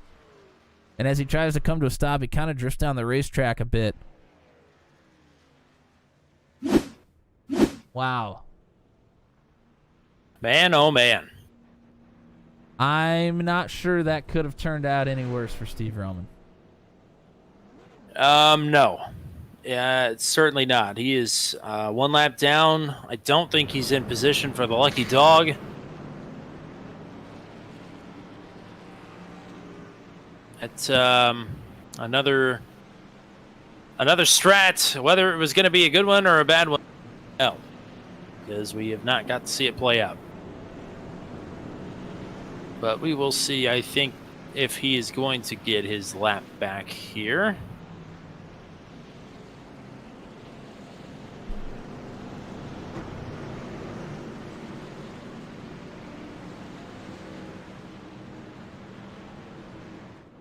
And as he tries to come to a stop, he kind of drifts down the racetrack a bit. Wow. Man, oh man. I'm not sure that could have turned out any worse for Steve Roman. No. Yeah, certainly not. He is 1 lap down. I don't think he's in position for the lucky dog. It's another strat. Whether it was going to be a good one or a bad one, no, because we have not got to see it play out. But we will see, I think, if he is going to get his lap back here.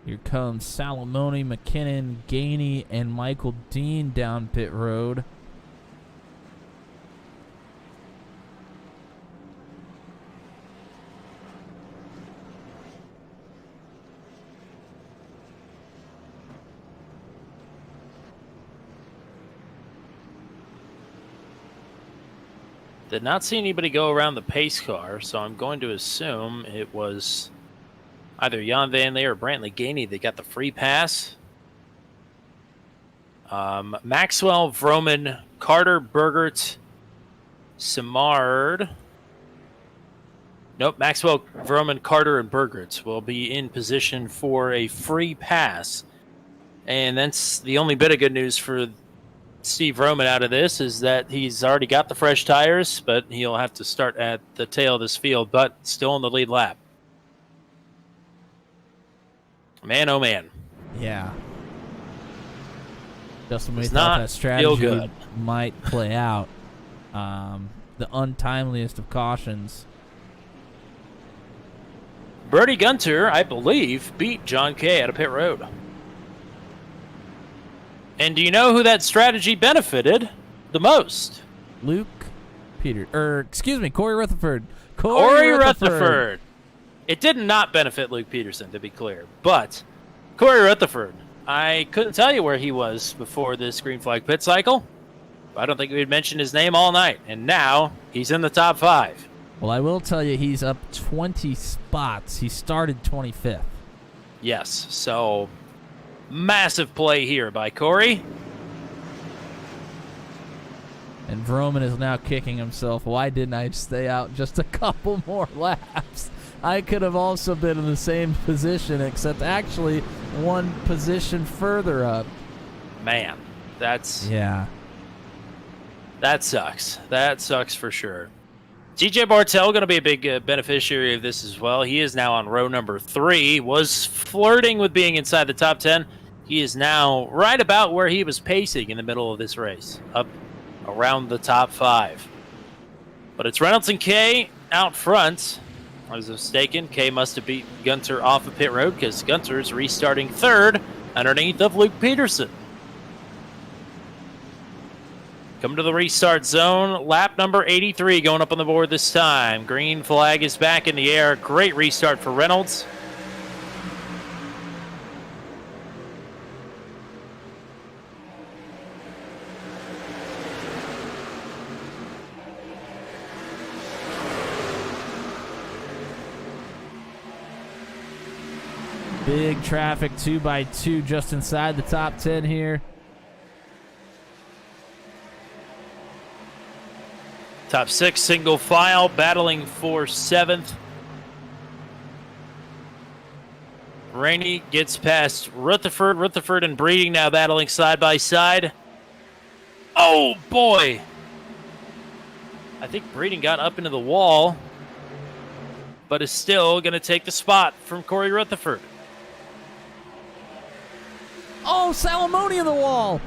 Here comes Salamone, McKinnon, Gainey, and Michael Dean down pit road. Did not see anybody go around the pace car, so I'm going to assume it was either Jan Van Leer or Brantley Gainey that got the free pass. Maxwell, Vroman, Carter, Bergert, Simard. Nope, Maxwell, Vroman, Carter, and Bergert will be in position for a free pass And that's the only bit of good news for Steve Roman out of this is that he's already got the fresh tires, but he'll have to start at the tail of this field, but still in the lead lap. Man, oh man. Yeah. Just when we Does thought not that feel strategy good. might play out, the untimeliest of cautions. Brody Gunter, I believe, beat John Kay out of pit road. And do you know who that strategy benefited the most? Corey Rutherford. Corey Rutherford. It did not benefit Luke Peterson, to be clear. But Corey Rutherford, I couldn't tell you where he was before this green flag pit cycle. I don't think we had mentioned his name all night. And now he's in the top 5. Well, I will tell you he's up 20 spots. He started 25th. Yes, so massive play here by Corey. And Vroman is now kicking himself. Why didn't I stay out just a couple more laps? I could have also been in the same position, except actually one position further up. Man, that sucks. That sucks for sure. TJ Bartell going to be a big beneficiary of this as well. He is now on row number 3. Was flirting with being inside the top 10. He is now right about where he was pacing in the middle of this race, up around the top 5. But it's Reynolds and Kay out front. I was mistaken. Kay must have beat Gunter off of pit road because Gunter's restarting 3rd underneath of Luke Peterson. Come to the restart zone. Lap number 83 going up on the board this time. Green flag is back in the air. Great restart for Reynolds. Big traffic, 2x2 just inside the top 10 here. Top 6 single file battling for 7th. Rainey gets past Rutherford. Rutherford and Breeding now battling side by side. Oh boy! I think Breeding got up into the wall, but is still going to take the spot from Corey Rutherford. Oh, Salamoni in the wall!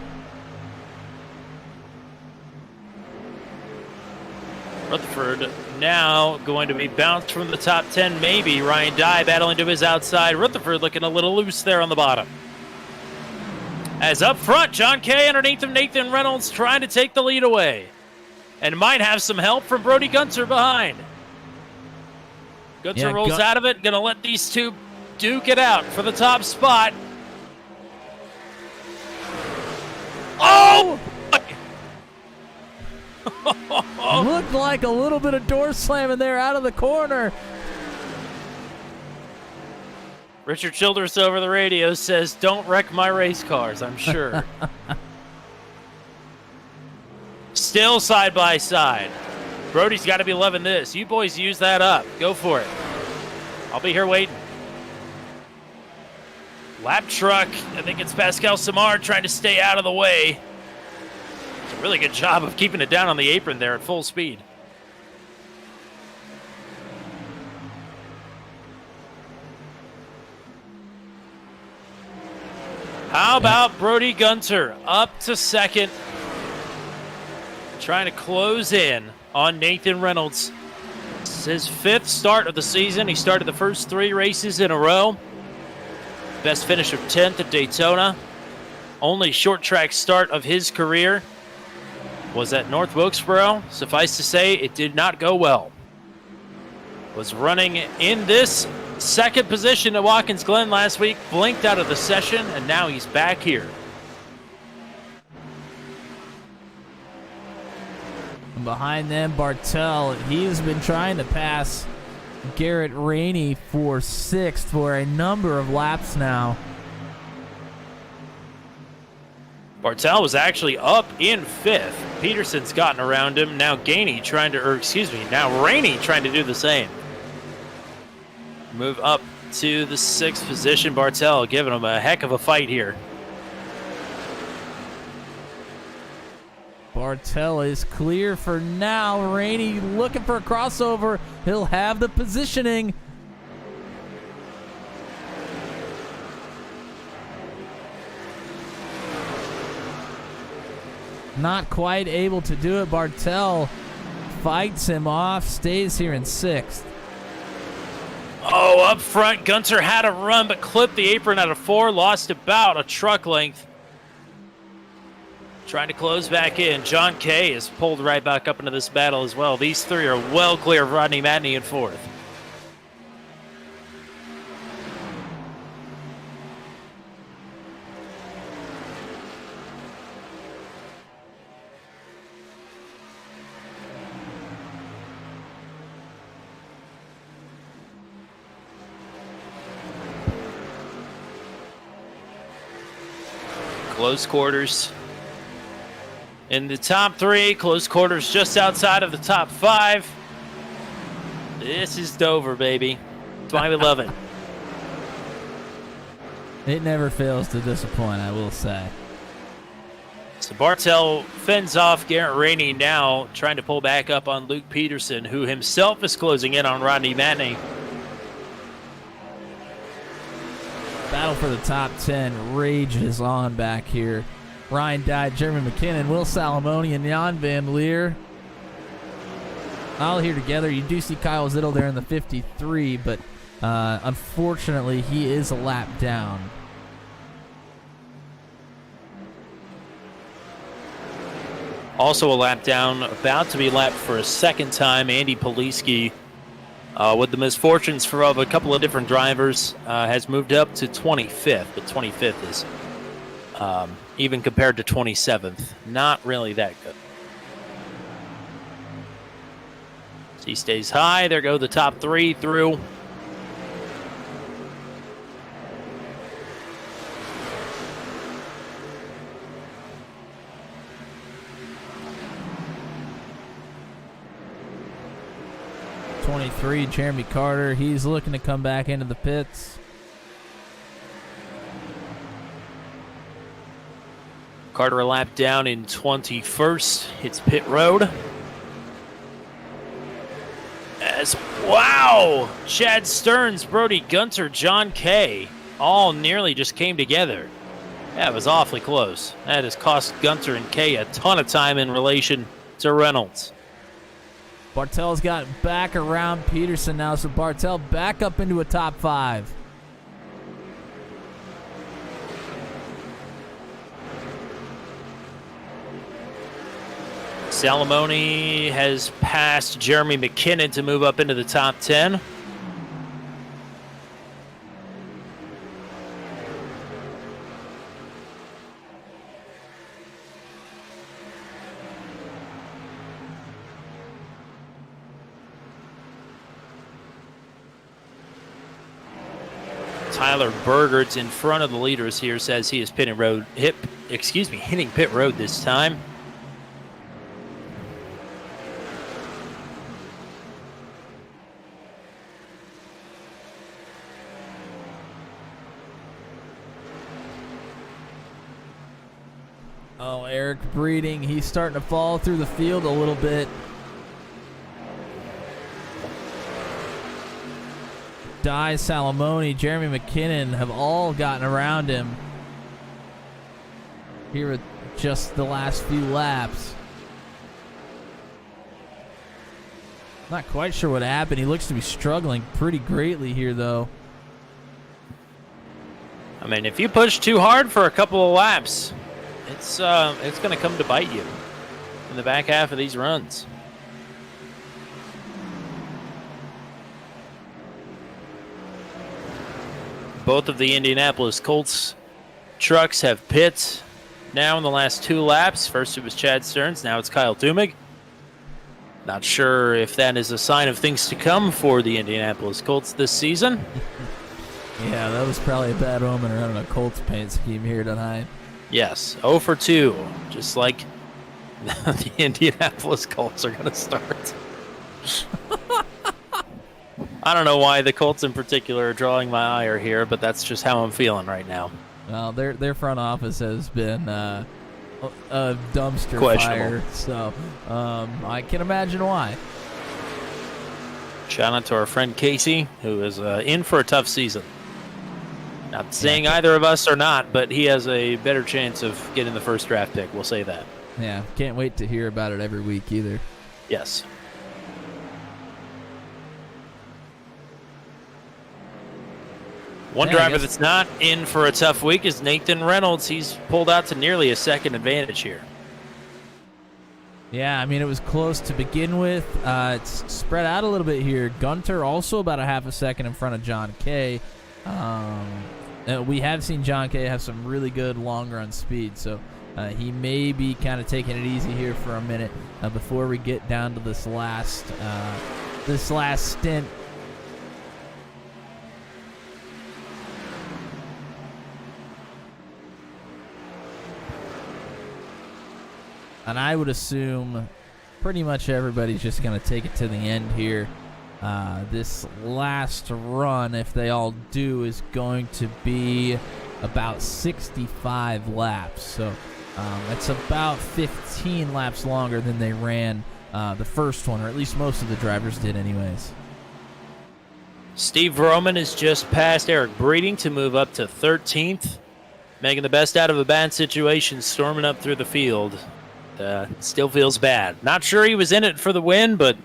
Rutherford now going to be bounced from the top 10, maybe. Ryan Dye battling to his outside. Rutherford looking a little loose there on the bottom. As up front, John Kay underneath him, Nathan Reynolds trying to take the lead away. And might have some help from Brody Gunter behind. Gunter rolls out of it, gonna let these two duke it out for the top spot. Oh! Looked like a little bit of door slamming there out of the corner. Richard Childress over the radio says, "Don't wreck my race cars," I'm sure. Still side by side. Brody's got to be loving this. You boys use that up. Go for it. I'll be here waiting. Lap truck. I think it's Pascal Samard trying to stay out of the way. It's a really good job of keeping it down on the apron there at full speed. How about Brody Gunter up to 2nd, trying to close in on Nathan Reynolds. It's his 5th start of the season. He started the first 3 races in a row. Best finish of 10th at Daytona. Only short track start of his career was at North Wilkesboro. Suffice to say, it did not go well. Was running in this 2nd position at Watkins Glen last week, blinked out of the session, and now he's back here. And behind them, Bartell. He's been trying to pass Garrett Rainey for 6th for a number of laps now. Bartell was actually up in 5th. Peterson's gotten around him. Now Rainey trying to do the same. Move up to the 6th position. Bartell giving him a heck of a fight here. Bartel is clear for now. Rainey looking for a crossover. He'll have the positioning. Not quite able to do it. Bartel fights him off, stays here in 6th. Oh, up front, Gunter had a run, but clipped the apron out of 4, lost about a truck length. Trying to close back in. John Kay is pulled right back up into this battle as well. These 3 are well clear of Rodney Matney in 4th. Close quarters in the top 3, close quarters just outside of the top 5. This is Dover, baby. That's why we love it. It never fails to disappoint, I will say. So Bartel fends off Garrett Rainey now, trying to pull back up on Luke Peterson, who himself is closing in on Rodney Matney. Battle for the top 10 rages on back here. Ryan Dye, Jeremy McKinnon, Will Salamone, and Jan Van Leer. All here together. You do see Kyle Zittel there in the 53, but unfortunately he is a lap down. Also a lap down, about to be lapped for a second time, Andy Poliski. With the misfortunes of a couple of different drivers, has moved up to 25th, but 25th is, even compared to 27th, not really that good. So he stays high. There go the top 3 through. Jeremy Carter, he's looking to come back into the pits. Carter a lap down in 21st, hits pit road. Wow! Chad Stearns, Brody Gunter, John Kay, all nearly just came together. That was awfully close. That has cost Gunter and Kay a ton of time in relation to Reynolds. Bartel's got back around Peterson now, so Bartel back up into a top 5. Salamone has passed Jeremy McKinnon to move up into the top 10. Tyler Bergert's in front of the leaders here, says he is hitting pit road this time. Oh, Eric Breeding, he's starting to fall through the field a little bit. Dye, Salamone, Jeremy McKinnon have all gotten around him here at just the last few laps. Not quite sure what happened. He looks to be struggling pretty greatly here, though. I mean, if you push too hard for a couple of laps, it's going to come to bite you in the back half of these runs. Both of the Indianapolis Colts trucks have pits now in the last 2 laps. First it was Chad Stearns, now it's Kyle Dumig. Not sure if that is a sign of things to come for the Indianapolis Colts this season. Yeah, that was probably a bad omen around a Colts paint scheme here tonight. Yes, 0 for 2, just like the Indianapolis Colts are going to start. I don't know why the Colts in particular are drawing my ire here, but that's just how I'm feeling right now. Well, their front office has been a dumpster fire. So I can imagine why. Shout out to our friend Casey, who is in for a tough season. Not saying either of us are not, but he has a better chance of getting the first draft pick. We'll say that. Yeah, can't wait to hear about it every week either. Yes. One driver that's not in for a tough week is Nathan Reynolds. He's pulled out to nearly a second advantage here. Yeah, I mean, it was close to begin with. It's spread out a little bit here. Gunter also about a half a second in front of John Kay. We have seen John Kay have some really good long run speed, so he may be kind of taking it easy here for a minute before we get down to this last stint. And I would assume pretty much everybody's just going to take it to the end here. This last run, if they all do, is going to be about 65 laps. So it's about 15 laps longer than they ran the first one, or at least most of the drivers did anyways. Steve Roman is just past Eric Breeding to move up to 13th. Making the best out of a bad situation, storming up through the field. Still feels bad. Not sure he was in it for the win, but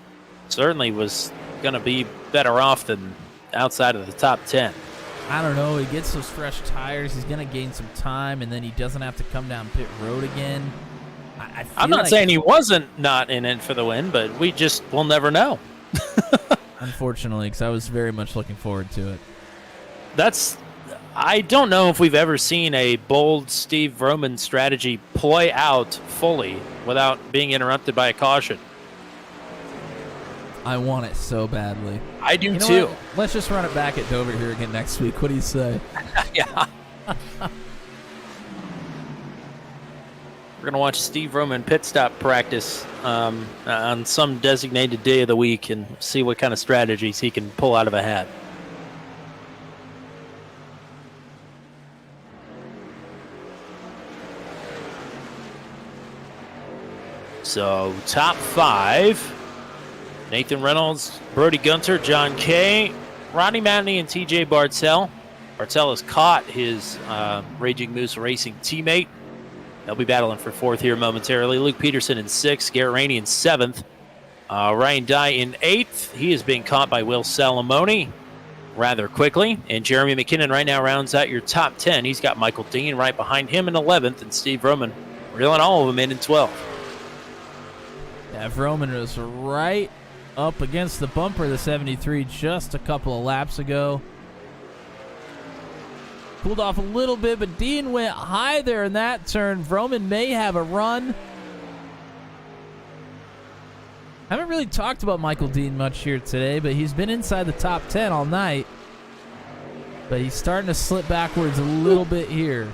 certainly was going to be better off than outside of the top 10. I don't know. He gets those fresh tires. He's going to gain some time, and then he doesn't have to come down pit road again. I'm not saying he wasn't not in it for the win, but we'll never know. Unfortunately, because I was very much looking forward to it. I don't know if we've ever seen a bold Steve Roman strategy play out fully without being interrupted by a caution. I want it so badly. I do too. What? Let's just run it back at Dover here again next week. What do you say? Yeah. We're going to watch Steve Roman pit stop practice on some designated day of the week and see what kind of strategies he can pull out of a hat. So, top 5, Nathan Reynolds, Brody Gunter, John Kay, Rodney Matney, and TJ Bartel. Bartel has caught his Raging Moose Racing teammate. They'll be battling for 4th here momentarily. Luke Peterson in 6th, Garrett Rainey in 7th. Ryan Dye in 8th. He is being caught by Will Salamone rather quickly. And Jeremy McKinnon right now rounds out your top 10. He's got Michael Dean right behind him in 11th, and Steve Roman reeling all of them in 12th. Yeah, Roman was right up against the bumper of the 73 just a couple of laps ago. Cooled off a little bit, but Dean went high there in that turn. Roman may have a run. Haven't really talked about Michael Dean much here today, but he's been inside the top 10 all night. But he's starting to slip backwards a little bit here.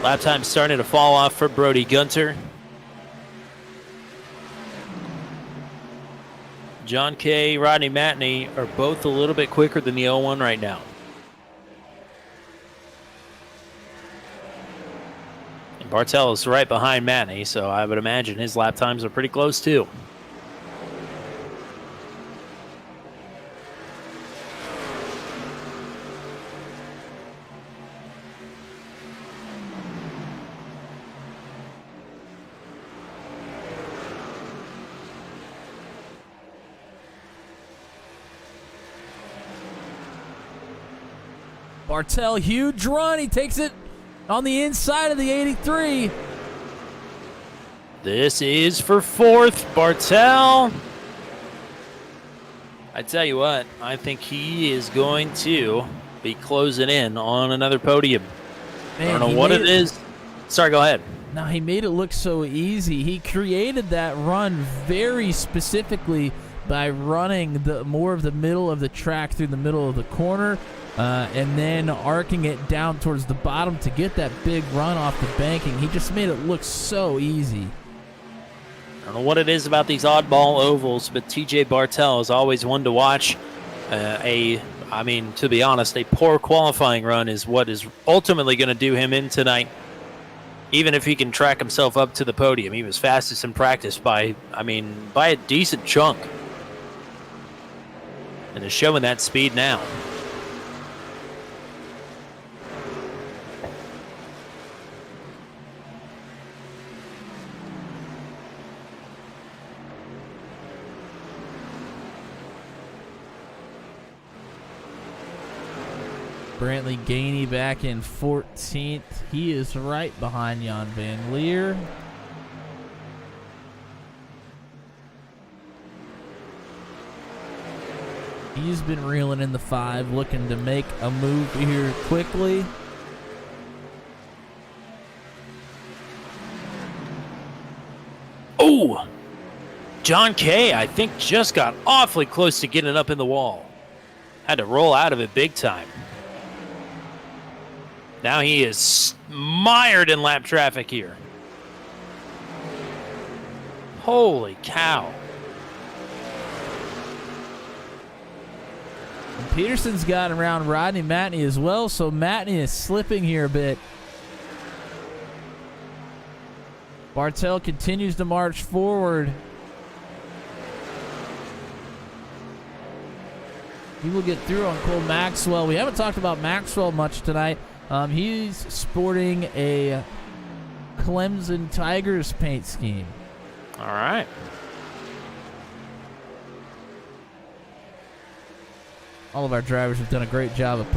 Lap time starting to fall off for Brody Gunter. John Kay, Rodney Matney are both a little bit quicker than the 01 right now. And Bartel is right behind Matney, so I would imagine his lap times are pretty close too. Bartel, huge run. He takes it on the inside of the 83. This is for 4th, Bartel. I tell you what, I think he is going to be closing in on another podium. Man, I don't know what it is. Sorry, go ahead. No, he made it look so easy. He created that run very specifically by running more of the middle of the track through the middle of the corner and then arcing it down towards the bottom to get that big run off the banking. He just made it look so easy. I don't know what it is about these oddball ovals, but TJ Bartel is always one to watch. To be honest, a poor qualifying run is what is ultimately going to do him in tonight. Even if he can track himself up to the podium, he was fastest in practice by a decent chunk. And is showing that speed now. Brantley Gainey back in 14th. He is right behind Jan Van Leer. He's been reeling in the 5, looking to make a move here quickly. Oh! John Kay, I think, just got awfully close to getting up in the wall. Had to roll out of it big time. Now he is mired in lap traffic here. Holy cow. And Peterson's got around Rodney Matney as well, so Matney is slipping here a bit. Bartel continues to march forward. He will get through on Cole Maxwell. We haven't talked about Maxwell much tonight. He's sporting a Clemson Tigers paint scheme. All right. All of our drivers have done a great job of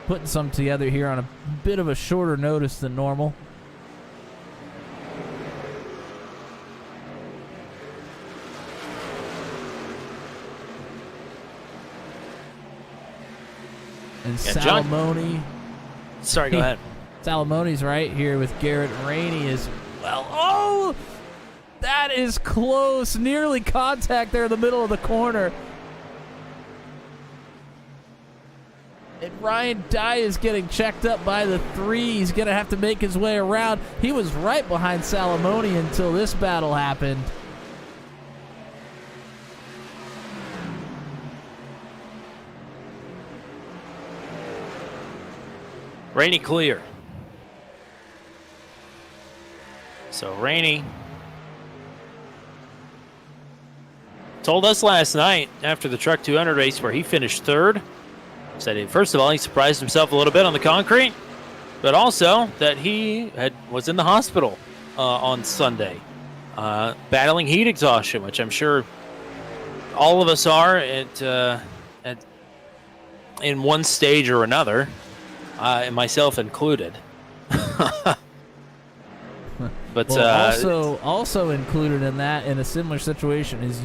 putting some together here on a bit of a shorter notice than normal. And Salamone. Sorry, go ahead. Salamone's right here with Garrett Rainey as well. Oh, that is close. Nearly contact there in the middle of the corner. And Ryan Dye is getting checked up by the 3. He's going to have to make his way around. He was right behind Salamone until this battle happened. Rainey clear. So Rainey told us last night after the Truck 200 race where he finished 3rd, said first of all he surprised himself a little bit on the concrete, but also that he was in the hospital on Sunday battling heat exhaustion, which I'm sure all of us are in one stage or another. And myself included. But also included in that, in a similar situation is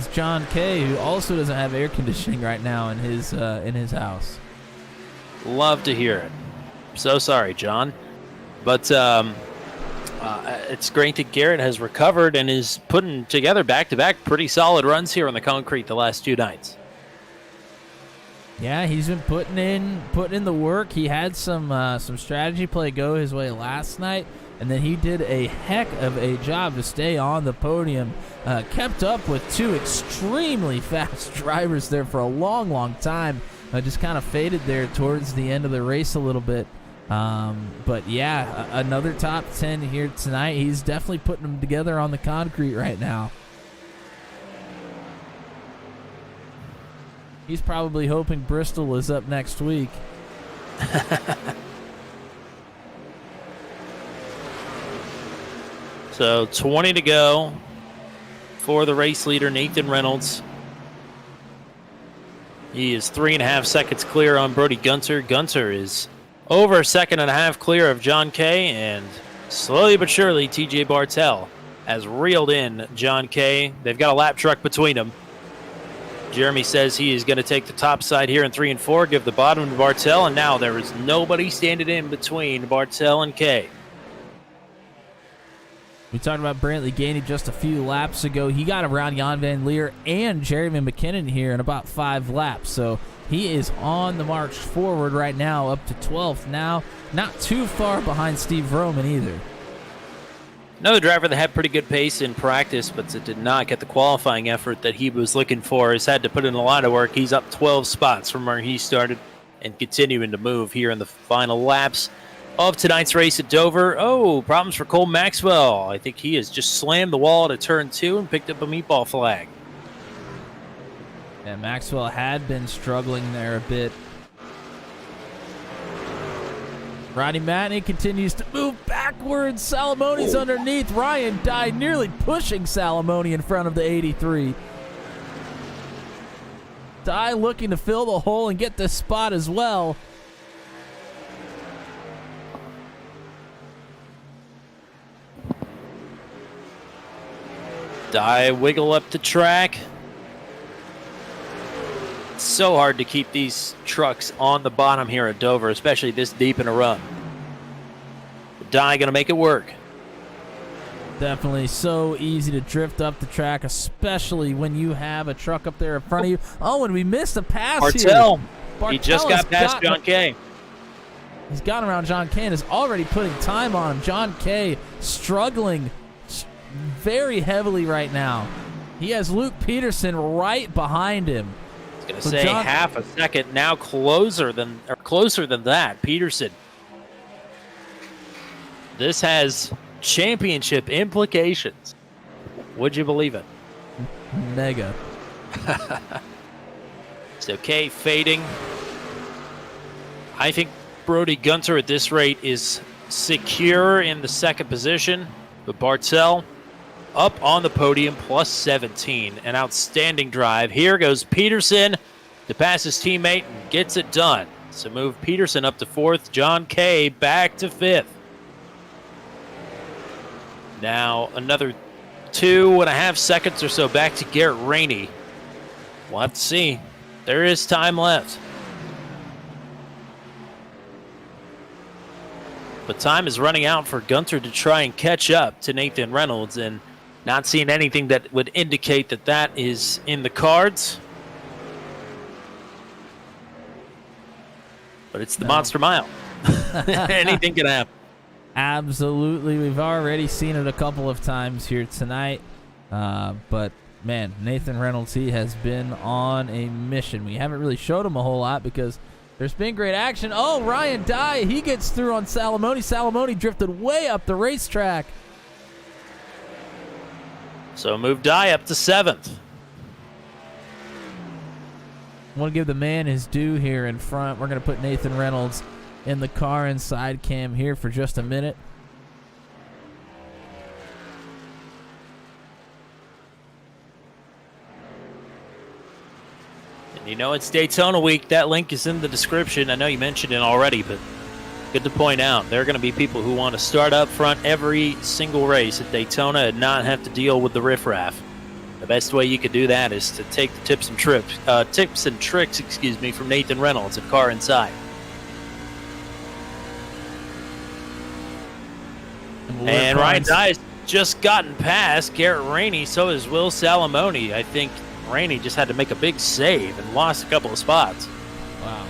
John Kay, who also doesn't have air conditioning right now in his house. Love to hear it. So sorry, John. But it's great that Garrett has recovered and is putting together back-to-back pretty solid runs here on the concrete the last 2 nights. Yeah, he's been putting in the work. He had some strategy play go his way last night, and then he did a heck of a job to stay on the podium. Kept up with 2 extremely fast drivers there for a long, long time. Just kind of faded there towards the end of the race a little bit. But yeah, another top 10 here tonight. He's definitely putting them together on the concrete right now. He's probably hoping Bristol is up next week. So 20 to go for the race leader, Nathan Reynolds. He is 3.5 seconds clear on Brody Gunter. Gunter is over a second and a half clear of John Kay, and slowly but surely TJ Bartel has reeled in John Kay. They've got a lap truck between them. Jeremy says he is going to take the top side here in 3 and 4, give the bottom to Bartel, and now there is nobody standing in between Bartel and Kay. We talked about Brantley Gainey just a few laps ago. He got around Jan Van Leer and Jeremy McKinnon here in about 5 laps. So he is on the march forward right now, up to 12th now. Not too far behind Steve Roman either. Another driver that had pretty good pace in practice, but did not get the qualifying effort that he was looking for. Has had to put in a lot of work. He's up 12 spots from where he started and continuing to move here in the final laps of tonight's race at Dover. Oh, problems for Cole Maxwell. I think he has just slammed the wall at turn 2 and picked up a meatball flag. Yeah, Maxwell had been struggling there a bit. Rodney Matney continues to move backwards. Salamoni's underneath. Ryan Dye nearly pushing Salamoni in front of the 83. Dye looking to fill the hole and get this spot as well. Dye wiggle up the track. It's so hard to keep these trucks on the bottom here at Dover, especially this deep in a run. Dye gonna make it work. Definitely so easy to drift up the track, especially when you have a truck up there in front of you. Oh, and we missed a pass Bartel. here. He just got past John Kay. He's gotten around John Kay and is already putting time on him. John Kay struggling very heavily right now. He has Luke Peterson right behind him. I was gonna say half a second now closer than that. Peterson. This has championship implications. Would you believe it? Mega. So Kay fading. I think Brody Gunter at this rate is secure in the second position, but Bartel up on the podium, plus 17. An outstanding drive. Here goes Peterson to pass his teammate and gets it done. So move Peterson up to 4th. John Kay back to 5th. Now another 2.5 seconds or so back to Garrett Rainey. We'll have to see. There is time left. But time is running out for Gunter to try and catch up to Nathan Reynolds, and not seeing anything that would indicate that that is in the cards. But it's the Monster Mile. Anything can happen. Absolutely. We've already seen it a couple of times here tonight. But, man, Nathan Reynolds, he has been on a mission. We haven't really showed him a whole lot because there's been great action. Oh, Ryan Dye, he gets through on Salamoni. Salamoni drifted way up the racetrack. So move Dye up to 7th. I want to give the man his due here in front. We're going to put Nathan Reynolds in the car and side cam here for just a minute. And you know, it's Daytona week. That link is in the description. I know you mentioned it already, but good to point out. There are going to be people who want to start up front every single race at Daytona and not have to deal with the riffraff. The best way you could do that is to take the tips and tricks, from Nathan Reynolds at Car Inside. And Ryan Dye's just gotten past Garrett Rainey, so is Will Salamoni. I think Rainey just had to make a big save and lost a couple of spots. Wow.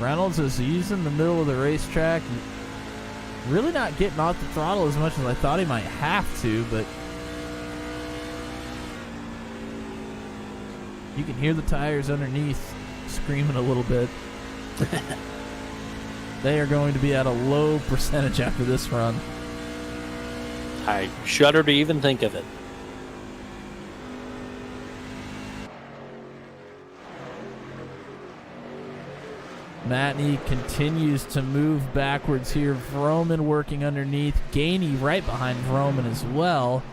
Reynolds is using the middle of the racetrack. Really not getting off the throttle as much as I thought he might have to, but you can hear the tires underneath screaming a little bit. They are going to be at a low percentage after this run. I shudder to even think of it. Matney continues to move backwards here. Vroman working underneath. Gainey right behind Vroman as well.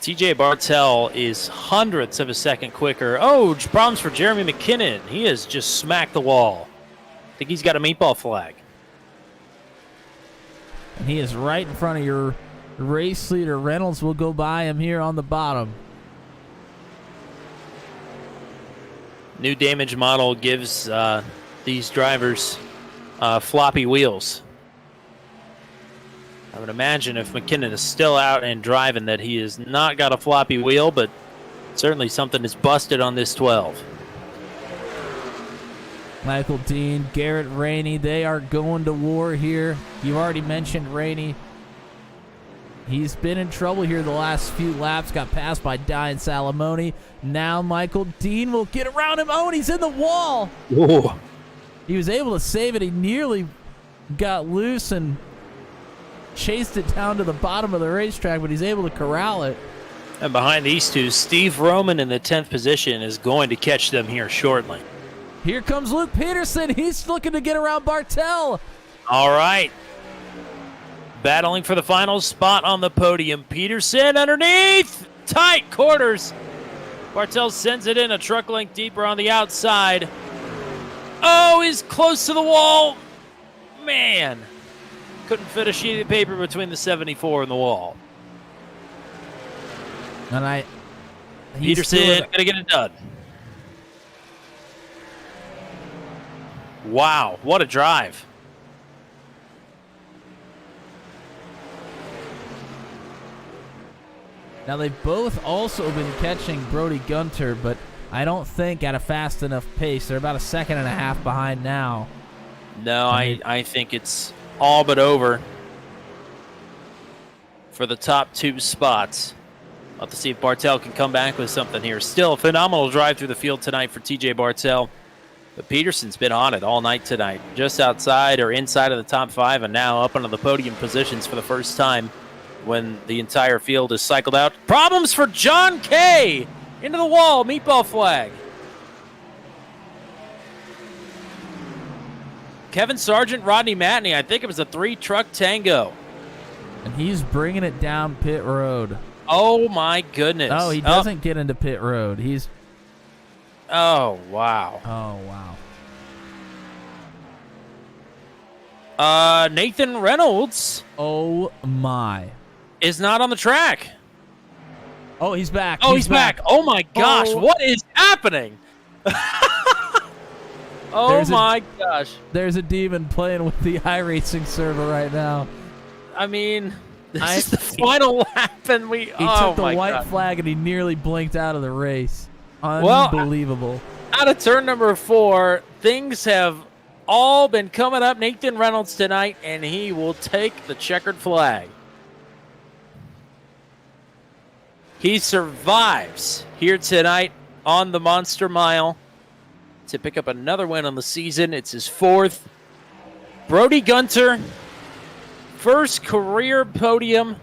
TJ Bartel is hundredths of a second quicker. Oh, problems for Jeremy McKinnon. He has just smacked the wall. I think he's got a meatball flag. And he is right in front of your race leader. Reynolds will go by him here on the bottom. New damage model gives these drivers floppy wheels. I would imagine if McKinnon is still out and driving that he has not got a floppy wheel, but certainly something is busted on this 12. Michael Dean, Garrett Rainey, they are going to war here. You already mentioned Rainey. He's been in trouble here the last few laps. Got passed by Diane Salamone. Now Michael Dean will get around him. Oh, and he's in the wall. Ooh. He was able to save it. He nearly got loose and chased it down to the bottom of the racetrack, but he's able to corral it. And behind these two, Steve Roman in the 10th position is going to catch them here shortly. Here comes Luke Peterson. He's looking to get around Bartel. All right. Battling for the final spot on the podium. Peterson underneath. Tight quarters. Bartel sends it in a truck length deeper on the outside. Oh, he's close to the wall. Man. Couldn't fit a sheet of paper between the 74 and the wall. And Peterson going to get it done. Wow, what a drive. Now, they've both also been catching Brody Gunter, but I don't think at a fast enough pace. They're about a second and a half behind now. No, I think it's all but over for the top two spots. We'll have to see if Bartel can come back with something here. Still a phenomenal drive through the field tonight for TJ Bartel. But Peterson's been on it all night tonight. Just outside or inside of the top 5 and now up onto the podium positions for the first time when the entire field is cycled out. Problems for John Kay. Into the wall, meatball flag. Kevin Sargent, Rodney Matney, I think it was a 3-truck tango. And he's bringing it down pit road. Oh, my goodness. Oh, he doesn't get into pit road. He's... Oh, wow. Oh, wow. Nathan Reynolds. Oh, my. Is not on the track. Oh, he's back. Oh, he's back. Oh, my gosh. Oh. What is happening? Oh, my gosh. There's a demon playing with the iRacing server right now. I mean, this is the final lap, and he took the white flag, and he nearly blinked out of the race. Unbelievable. Well, out of turn number 4, things have all been coming up Nathan Reynolds tonight, and he will take the checkered flag. He survives here tonight on the Monster Mile to pick up another win on the season. It's his 4th. Brody Gunter, first career podium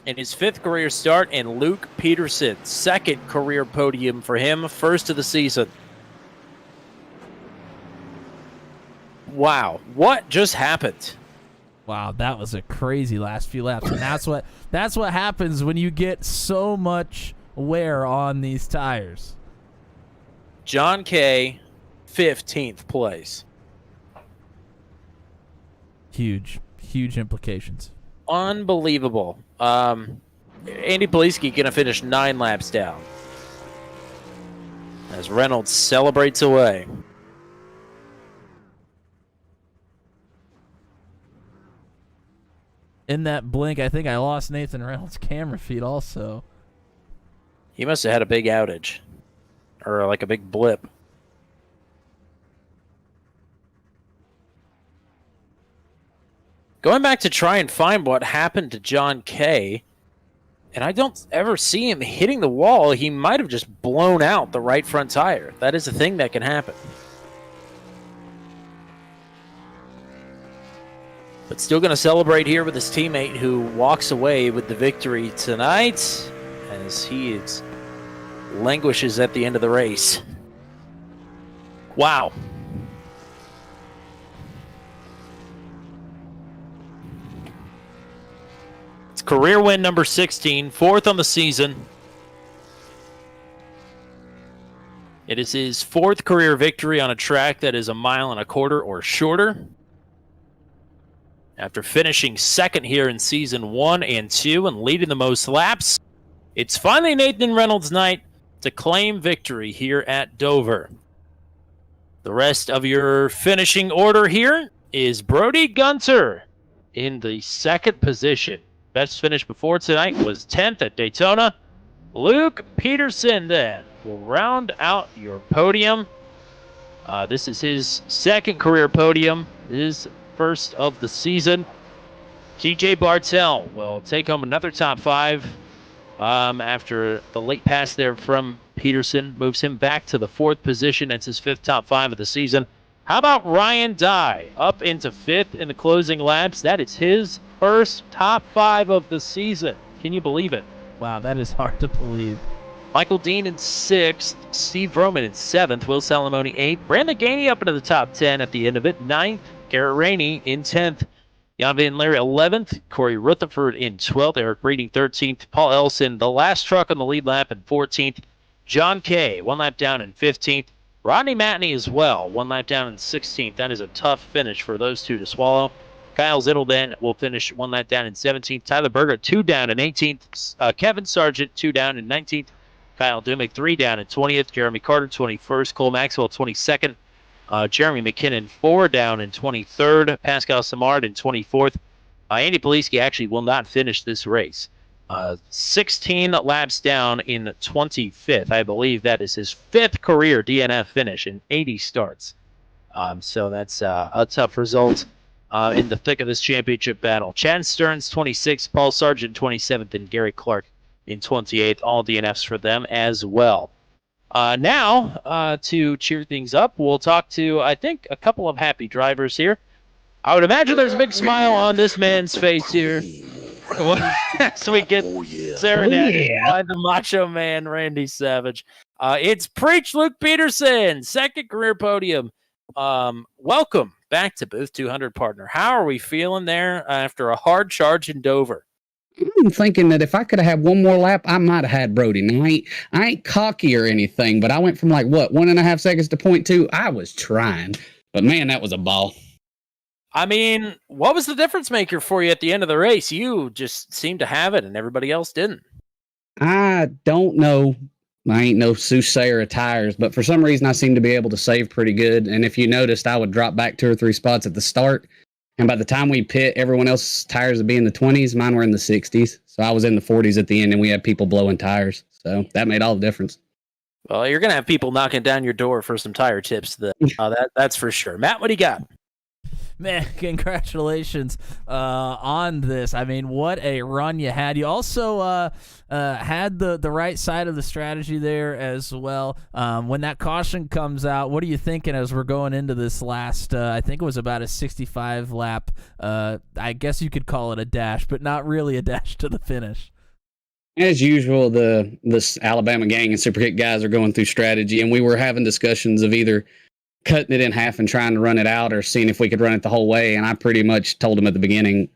in his 5th career start, and Luke Peterson, 2nd career podium for him, 1st of the season. Wow, what just happened? Wow, that was a crazy last few laps. And that's what happens when you get so much wear on these tires. John Kay, 15th place. Huge implications. Unbelievable. Andy Poliski going to finish 9 laps down as Reynolds celebrates away. In that blink, I think I lost Nathan Reynolds' camera feed also. He must have had a big outage or like a big blip. Going back to try and find what happened to John Kay, and I don't ever see him hitting the wall. He might have just blown out the right front tire. That is a thing that can happen. But still going to celebrate here with his teammate who walks away with the victory tonight as he languishes at the end of the race. Wow. It's career win number 16, 4th on the season. It is his 4th career victory on a track that is 1.25 miles or shorter. After finishing 2nd here in Season 1 and 2 and leading the most laps, it's finally Nathan Reynolds' night to claim victory here at Dover. The rest of your finishing order here is Brody Gunter in the second position. Best finish before tonight was 10th at Daytona. Luke Peterson then will round out your podium. This is his second career podium, his first of the season. TJ Bartell will take home another top 5 after the late pass there from Peterson moves him back to the 4th position. It's his 5th top 5 of the season. How about Ryan Dye up into 5th in the closing laps? That is his first top 5 of the season. Can you believe it? Wow, that is hard to believe. Michael Dean in 6th, Steve Roman in 7th, Will Salamone 8th, Brandon Gainey up into the top 10 at the end of it, 9th, Garrett Rainey in 10th, Jan Van Leer 11th, Corey Rutherford in 12th, Eric Breeding 13th, Paul Ellison, the last truck on the lead lap in 14th, John Kay, 1 lap down in 15th, Rodney Matney as well, 1 lap down in 16th. That is a tough finish for those two to swallow. Kyle Zittel then will finish 1 lap down in 17th, Tyler Berger 2 down in 18th, Kevin Sargent 2 down in 19th, Kyle Dumick 3 down in 20th, Jeremy Carter 21st, Cole Maxwell 22nd, Jeremy McKinnon 4 down in 23rd, Pascal Samard in 24th. Andy Poliski actually will not finish this race. 16 laps down in 25th. I believe that is his 5th career DNF finish in 80 starts. So that's a tough result in the thick of this championship battle. Chad Stearns 26th, Paul Sargent 27th, and Gary Clark in 28th. All DNFs for them as well. Now, to cheer things up, we'll talk to, I think, a couple of happy drivers here. I would imagine there's a big smile on this man's face here. So we get serenaded by the Macho Man, Randy Savage. It's Preach Luke Peterson, 2nd career podium. Welcome back to Booth 200, partner. How are we feeling there after a hard charge in Dover? I'm thinking that if I could have had one more lap, I might have had Brody. Now, I ain't cocky or anything, but I went from 1.5 seconds to 0.2. I was trying, but man, that was a ball. I mean, what was the difference maker for you at the end of the race? You just seemed to have it and everybody else didn't. I don't know. I ain't no soothsayer of tires, but for some reason I seem to be able to save pretty good. And if you noticed, I would drop back 2 or 3 spots at the start. And by the time we pit, everyone else's tires would be in the 20s. Mine were in the 60s. So I was in the 40s at the end, and we had people blowing tires. So that made all the difference. Well, you're going to have people knocking down your door for some tire tips. That's for sure. Matt, what do you got? Man, congratulations on this. I mean, what a run you had. You also had the right side of the strategy there as well. When that caution comes out, what are you thinking as we're going into this last, I think it was about a 65 lap, I guess you could call it a dash, but not really a dash to the finish? As usual, this Alabama gang and Superkick guys are going through strategy, and we were having discussions of either cutting it in half and trying to run it out or seeing if we could run it the whole way. And I pretty much told them at the beginning,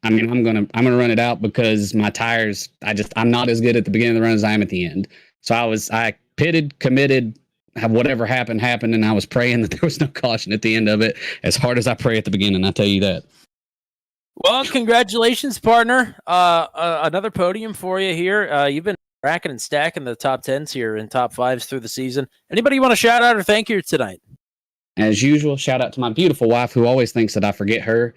I mean, I'm gonna run it out because my tires, I'm not as good at the beginning of the run as I am at the end. So I pitted, committed, whatever happened, and I was praying that there was no caution at the end of it, as hard as I pray at the beginning, I tell you that. Well, congratulations, partner. Another podium for you here. You've been racking and stacking the top 10s here and top 5s through the season. Anybody you want to shout out or thank you tonight? As usual, shout out to my beautiful wife, who always thinks that I forget her.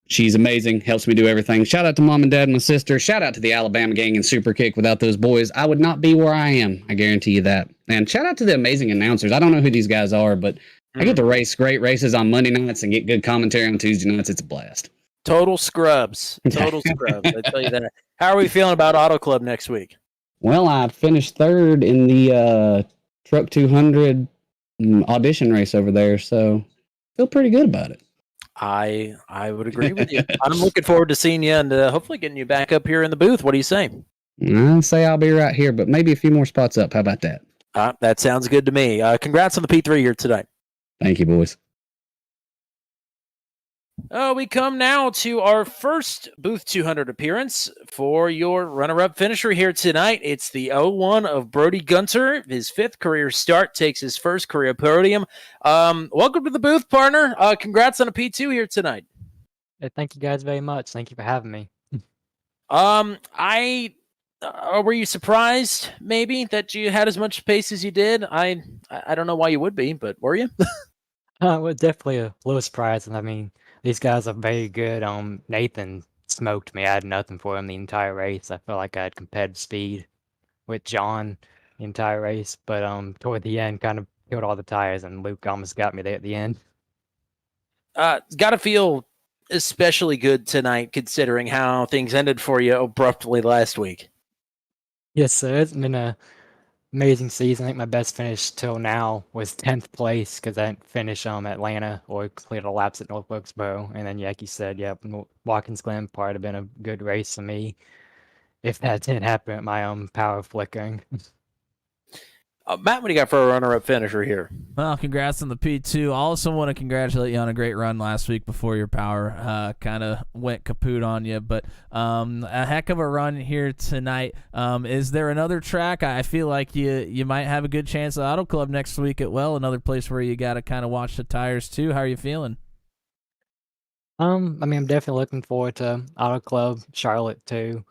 She's amazing, helps me do everything. Shout out to mom and dad and my sister. Shout out to the Alabama gang and Superkick. Without those boys, I would not be where I am. I guarantee you that. And shout out to the amazing announcers. I don't know who these guys are, but I get to race great races on Monday nights and get good commentary on Tuesday nights. It's a blast. Total scrubs. Total scrubs. I tell you that. How are we feeling about Auto Club next week? Well, I finished 3rd in the Truck 200 audition race over there, so feel pretty good about it. I would agree with you. I'm looking forward to seeing you and hopefully getting you back up here in the booth. What do you say? I'd say I'll be right here, but maybe a few more spots up. How about that? That sounds good to me. Congrats on the P3 here tonight. Thank you, boys. We come now to our first Booth 200 appearance for your runner-up finisher here tonight. It's the 01 of Brody Gunter. His 5th career start, takes his 1st career podium. Welcome to the booth, partner. Congrats on a P2 here tonight. Hey, thank you guys very much. Thank you for having me. Were you surprised maybe that you had as much pace as you did? I don't know why you would be, but were you? Well, definitely a little surprising. I mean, these guys are very good. Nathan smoked me. I had nothing for him the entire race. I felt like I had competitive speed with John the entire race, but toward the end, kind of killed all the tires, and Luke almost got me there at the end. It's got to feel especially good tonight, considering how things ended for you abruptly last week. Yes, sir. It's been a amazing season. I think my best finish till now was 10th place because I didn't finish Atlanta or completed the laps at North Wilkesboro. And then, like you said, yeah, Watkins Glen probably have been a good race for me if that didn't happen at my power flickering. Matt, what do you got for a runner-up finisher here? Well, congrats on the P2. I also want to congratulate you on a great run last week before your power kind of went kaput on you. But a heck of a run here tonight. Is there another track? I feel like you might have a good chance at Auto Club next week at another place where you got to kind of watch the tires too. How are you feeling? I mean, I'm definitely looking forward to Auto Club, Charlotte too.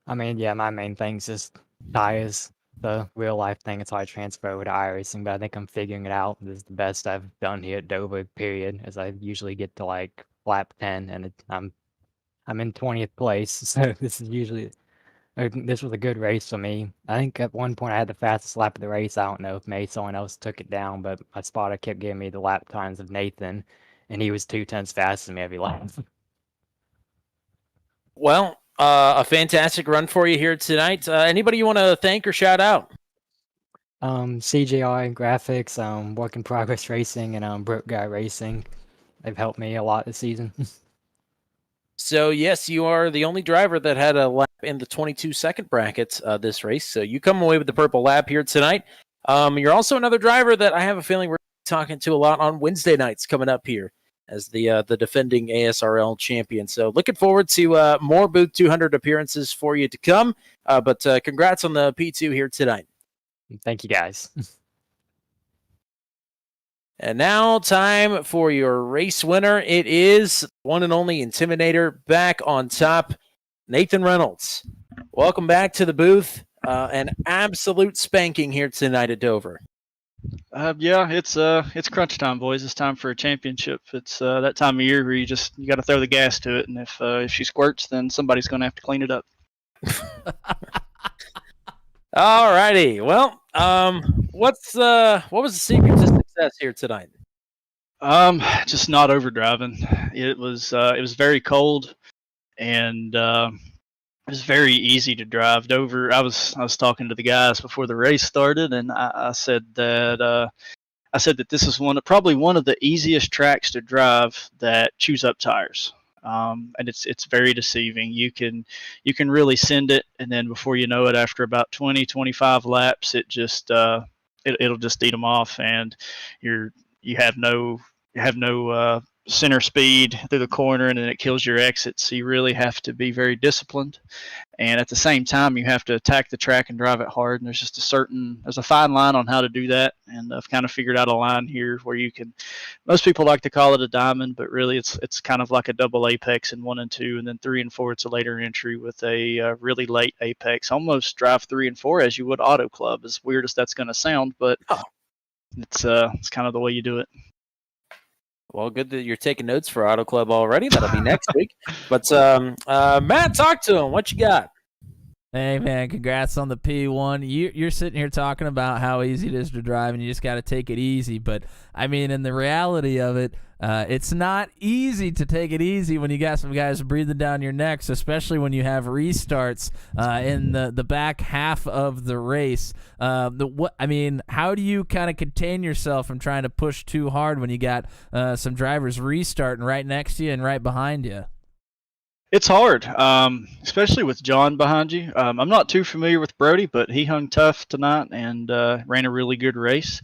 I mean, yeah, my main thing's just tires. The real life thing is how I transfer over to iRacing, but I think I'm figuring it out. This is the best I've done here at Dover, period, as I usually get to like lap 10 and I'm in 20th place, so this is usually this was a good race for me. I think at one point I had the fastest lap of the race. I don't know if maybe someone else took it down, but my spotter kept giving me the lap times of Nathan, and he was 2 tenths faster than me every lap. Well, a fantastic run for you here tonight. Anybody you want to thank or shout out? CJI Graphics, Work in Progress Racing, and Broke Guy Racing. They've helped me a lot this season. So, yes, you are the only driver that had a lap in the 22-second bracket this race. So you come away with the purple lap here tonight. You're also another driver that I have a feeling we're talking to a lot on Wednesday nights coming up here as the defending ASRL champion. So looking forward to more Booth 200 appearances for you to come. But congrats on the P2 here tonight. Thank you, guys. And now time for your race winner. It is one and only Intimidator back on top, Nathan Reynolds. Welcome back to the booth. An absolute spanking here tonight at Dover. Yeah, it's crunch time, boys. It's time for a championship. It's that time of year where you got to throw the gas to it, and if she squirts, then somebody's going to have to clean it up. All righty. Well, what was the secret to success here tonight? Just not overdriving. It was very cold, and it was very easy to drive. Dover. I was talking to the guys before the race started, and I said that this is probably one of the easiest tracks to drive that chews up tires. And it's very deceiving. You can really send it, and then before you know it, after about 20-25 laps, it'll just eat them off, and you have no center speed through the corner, and then it kills your exits. So you really have to be very disciplined, and at the same time you have to attack the track and drive it hard, and there's a fine line on how to do that, and I've kind of figured out a line here where most people like to call it a diamond, but really it's kind of like a double apex in 1 and 2, and then 3 and 4 it's a later entry with a really late apex. Almost drive 3 and 4 as you would Auto Club, as weird as that's going to sound, but it's kind of the way you do it. Well, good that you're taking notes for Auto Club already. That'll be next week. But Matt, talk to him. What you got? Hey, man, congrats on the P1. You're sitting here talking about how easy it is to drive, and you just got to take it easy. But, I mean, in the reality of it, it's not easy to take it easy when you got some guys breathing down your necks, especially when you have restarts in the back half of the race. How do you kind of contain yourself from trying to push too hard when you got some drivers restarting right next to you and right behind you? It's hard, especially with John behind you. I'm not too familiar with Brody, but he hung tough tonight and ran a really good race.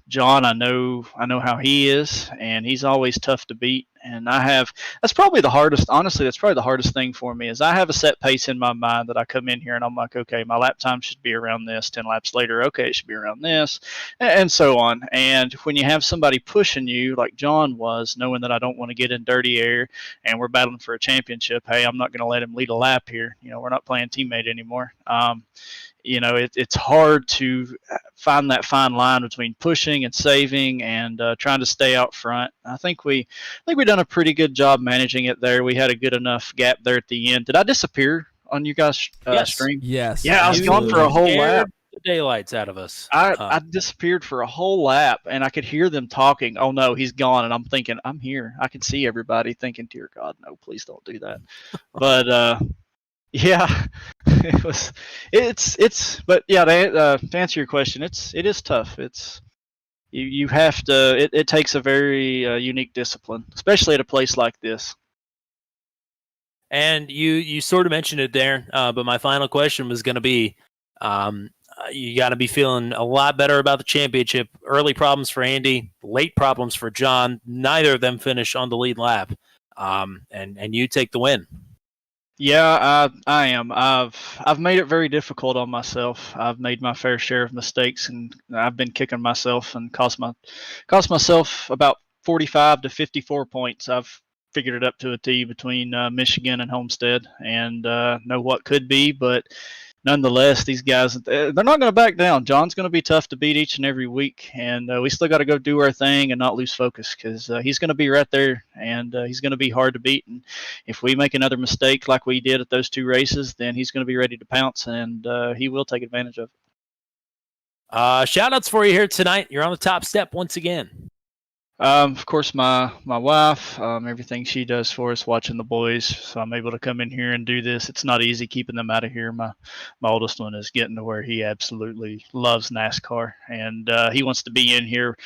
John, I know how he is, and he's always tough to beat. And that's probably the hardest, honestly, that's probably the hardest thing for me is I have a set pace in my mind that I come in here and I'm like, okay, my lap time should be around this, 10 laps later, okay, it should be around this, and so on. And when you have somebody pushing you like John was, knowing that I don't want to get in dirty air and we're battling for a championship, hey, I'm not going to let him lead a lap here. We're not playing teammate anymore. it's hard to find that fine line between pushing and saving and trying to stay out front. I think we done a pretty good job managing it there. We had a good enough gap there at the end. Did I disappear on you guys' Yes. stream? Yes. Yeah, I was gone for a whole lap. The daylights out of us. I disappeared for a whole lap, and I could hear them talking. Oh no, he's gone, and I'm thinking, I'm here. I can see everybody thinking, dear God, no, please don't do that. But yeah, but yeah, to answer your question, it is tough. You have to. It takes a very unique discipline, especially at a place like this. And you sort of mentioned it there, but my final question was going to be, you got to be feeling a lot better about the championship. Early problems for Andy, late problems for John. Neither of them finish on the lead lap, and you take the win. Yeah, I am. I've made it very difficult on myself. I've made my fair share of mistakes, and I've been kicking myself and cost myself about 45 to 54 points. I've figured it up to a T between Michigan and Homestead, and know what could be, but nonetheless, these guys, they're not going to back down. John's going to be tough to beat each and every week, and we still got to go do our thing and not lose focus, because he's going to be right there, and he's going to be hard to beat. And if we make another mistake like we did at those two races, then he's going to be ready to pounce, and he will take advantage of it. Shout outs for you here tonight. You're on the top step once again. Of course, my wife, everything she does for us, watching the boys, so I'm able to come in here and do this. It's not easy keeping them out of here. My oldest one is getting to where he absolutely loves NASCAR, and he wants to be in here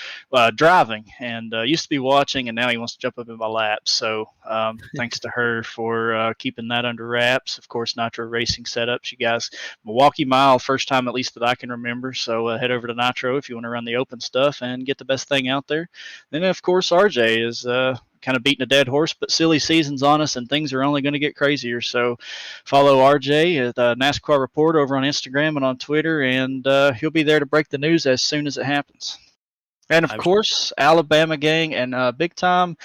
driving, and used to be watching, and now he wants to jump up in my lap. So thanks to her for keeping that under wraps. Of course, Nitro Racing setups. You guys, Milwaukee Mile, first time at least that I can remember. So head over to Nitro if you want to run the open stuff and get the best thing out there. Then, of course, RJ is kind of beating a dead horse, but silly season's on us, and things are only going to get crazier. So follow RJ at NASCAR Report over on Instagram and on Twitter, and he'll be there to break the news as soon as it happens. And, of course, Alabama gang, and big time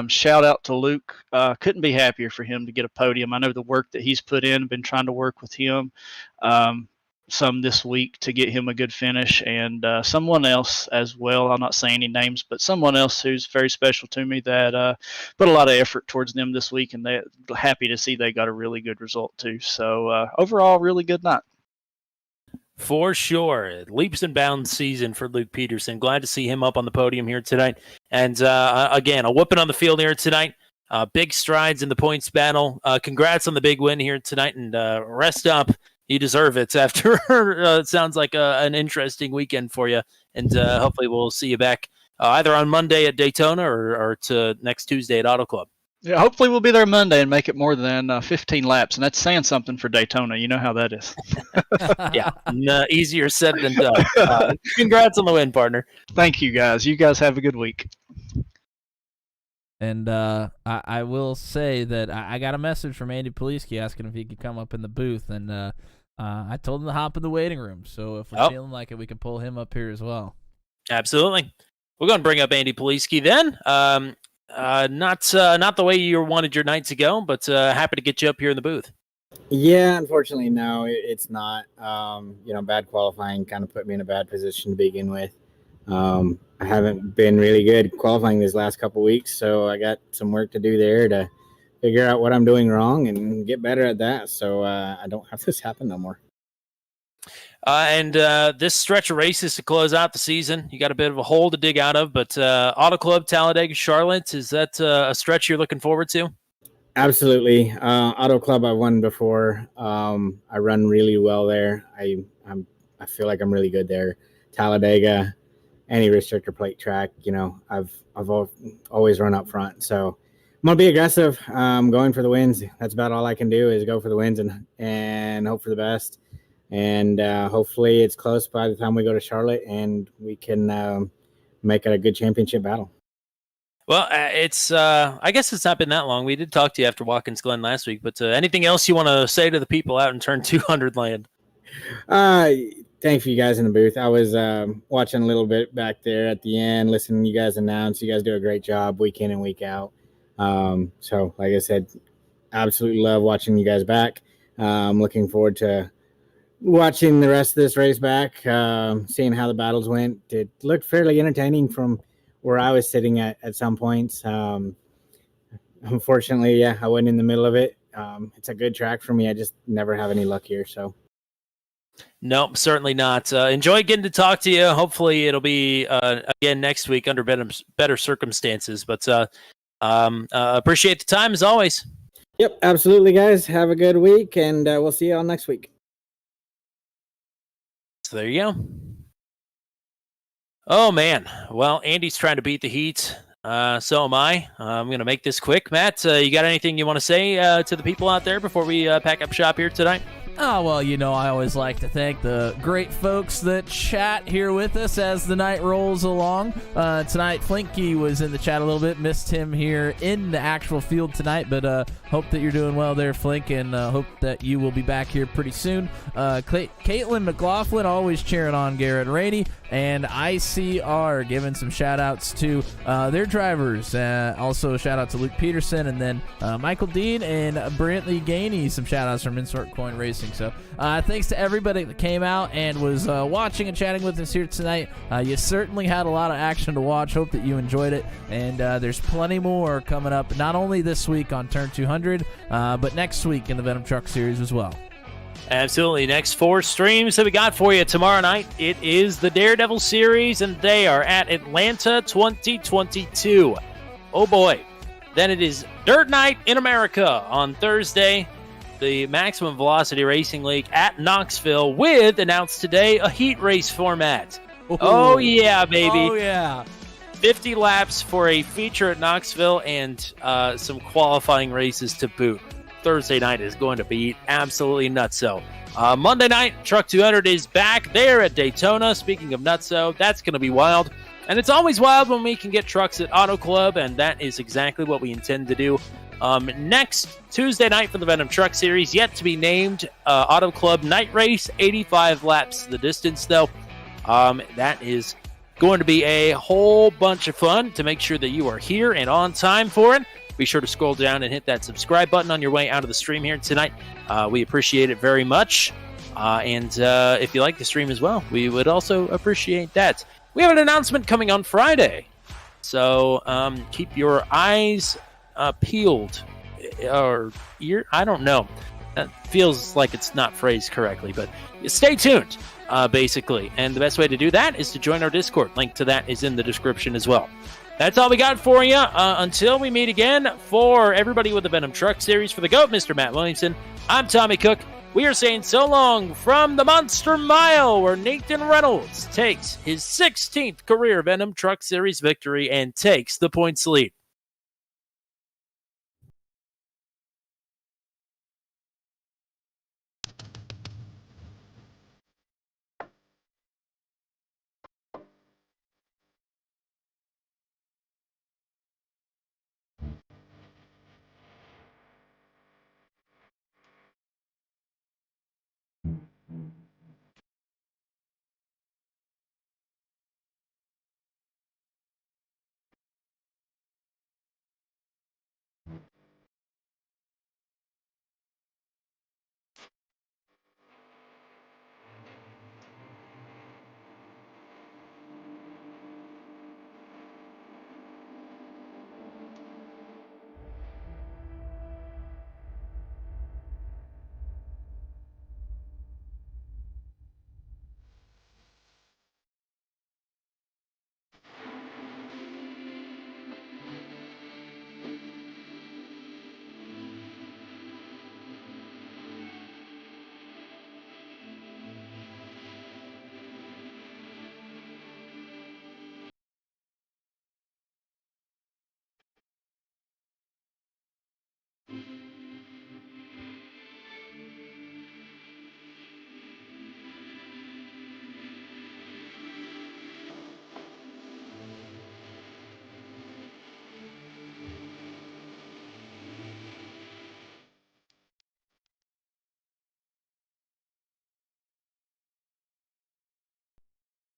shout out to Luke. Couldn't be happier for him to get a podium. I know the work that he's put in, been trying to work with him some this week to get him a good finish, and someone else as well. I'll not say any names, but someone else who's very special to me that put a lot of effort towards them this week, and they're happy to see they got a really good result too. So overall, really good night. For sure. Leaps and bounds season for Luke Peterson. Glad to see him up on the podium here tonight. And again, a whooping on the field here tonight. Big strides in the points battle. Congrats on the big win here tonight, and rest up. You deserve it after it sounds like an interesting weekend for you. And hopefully we'll see you back either on Monday at Daytona or to next Tuesday at Auto Club. Yeah, hopefully we'll be there Monday and make it more than 15 laps. And that's saying something for Daytona. You know how that is. Yeah, easier said than done. Congrats on the win, partner. Thank you, guys. You guys have a good week. And I will say that I got a message from Andy Poliski asking if he could come up in the booth, and I told him to hop in the waiting room. So if we're feeling like it, we can pull him up here as well. Absolutely. We're going to bring up Andy Poliski then. Not the way you wanted your night to go, but happy to get you up here in the booth. Yeah, unfortunately, no, it's not. Bad qualifying kind of put me in a bad position to begin with. I haven't been really good qualifying these last couple weeks, so I got some work to do there to figure out what I'm doing wrong and get better at that, so I don't have this happen no more. And this stretch of races to close out the season, you got a bit of a hole to dig out of, but Auto Club, Talladega, Charlotte, is that a stretch you're looking forward to? Absolutely. Auto Club I won before. I run really well there. I feel like I'm really good there. Talladega, any restrictor plate track, I've always run up front. So I'm going to be aggressive. Going for the wins. That's about all I can do is go for the wins and hope for the best. And hopefully it's close by the time we go to Charlotte and we can make it a good championship battle. Well, it's I guess it's not been that long. We did talk to you after Watkins Glen last week, but anything else you want to say to the people out in Turn 200 land? Thank you guys in the booth. I was watching a little bit back there at the end, listening to you guys announce. You guys do a great job week in and week out. So like I said, absolutely love watching you guys back. I'm looking forward to watching the rest of this race back, seeing how the battles went, it looked fairly entertaining from where I was sitting at some points. Unfortunately, I went in the middle of it. It's a good track for me. I just never have any luck here. So, Nope, certainly not. Enjoy getting to talk to you. Hopefully, it'll be again next week under better circumstances. But appreciate the time as always. Yep, absolutely, guys. Have a good week, and we'll see you all next week. So there you go. Oh, man. Well, Andy's trying to beat the heat. So am I. I'm going to make this quick. Matt, you got anything you want to say to the people out there before we pack up shop here tonight? Oh, well, I always like to thank the great folks that chat here with us as the night rolls along. Tonight, Flinky was in the chat a little bit. Missed him here in the actual field tonight, but hope that you're doing well there, Flink, and hope that you will be back here pretty soon. Caitlin McLaughlin always cheering on Garrett Rainey, and ICR giving some shout-outs to their drivers. Also, a shout-out to Luke Peterson, and then Michael Dean and Brantley Gainey, some shout-outs from Insert Coin Racing. So thanks to everybody that came out and was watching and chatting with us here tonight. You certainly had a lot of action to watch. Hope that you enjoyed it, and there's plenty more coming up, not only this week on Turn 200, but next week in the Venom Truck Series as well. Absolutely. Next 4 streams that we got for you tomorrow night. It is the Daredevil Series, and they are at Atlanta 2022. Oh, boy. Then it is Dirt Night in America on Thursday. The Maximum Velocity Racing League at Knoxville with, announced today, a heat race format. Ooh. Oh, yeah, baby. Oh, yeah. 50 laps for a feature at Knoxville and some qualifying races to boot. Thursday night is going to be absolutely nutso. Monday night, Truck 200 is back there at Daytona. Speaking of nutso, that's going to be wild. And it's always wild when we can get trucks at Auto Club, and that is exactly what we intend to do. Next Tuesday night for the Venom Truck Series, yet to be named, Auto Club Night Race, 85 laps the distance, though. That is going to be a whole bunch of fun. To make sure that you are here and on time for it, be sure to scroll down and hit that subscribe button on your way out of the stream here tonight. We appreciate it very much. And if you like the stream as well, we would also appreciate that. We have an announcement coming on Friday. So keep your eyes peeled, or ear, I don't know. That feels like it's not phrased correctly, but stay tuned, basically. And the best way to do that is to join our Discord. Link to that is in the description as well. That's all we got for you. Until we meet again, for everybody with the Venom Truck Series, for the GOAT, Mr. Matt Williamson, I'm Tommy Cook. We are saying so long from the Monster Mile, where Nathan Reynolds takes his 16th career Venom Truck Series victory and takes the points lead.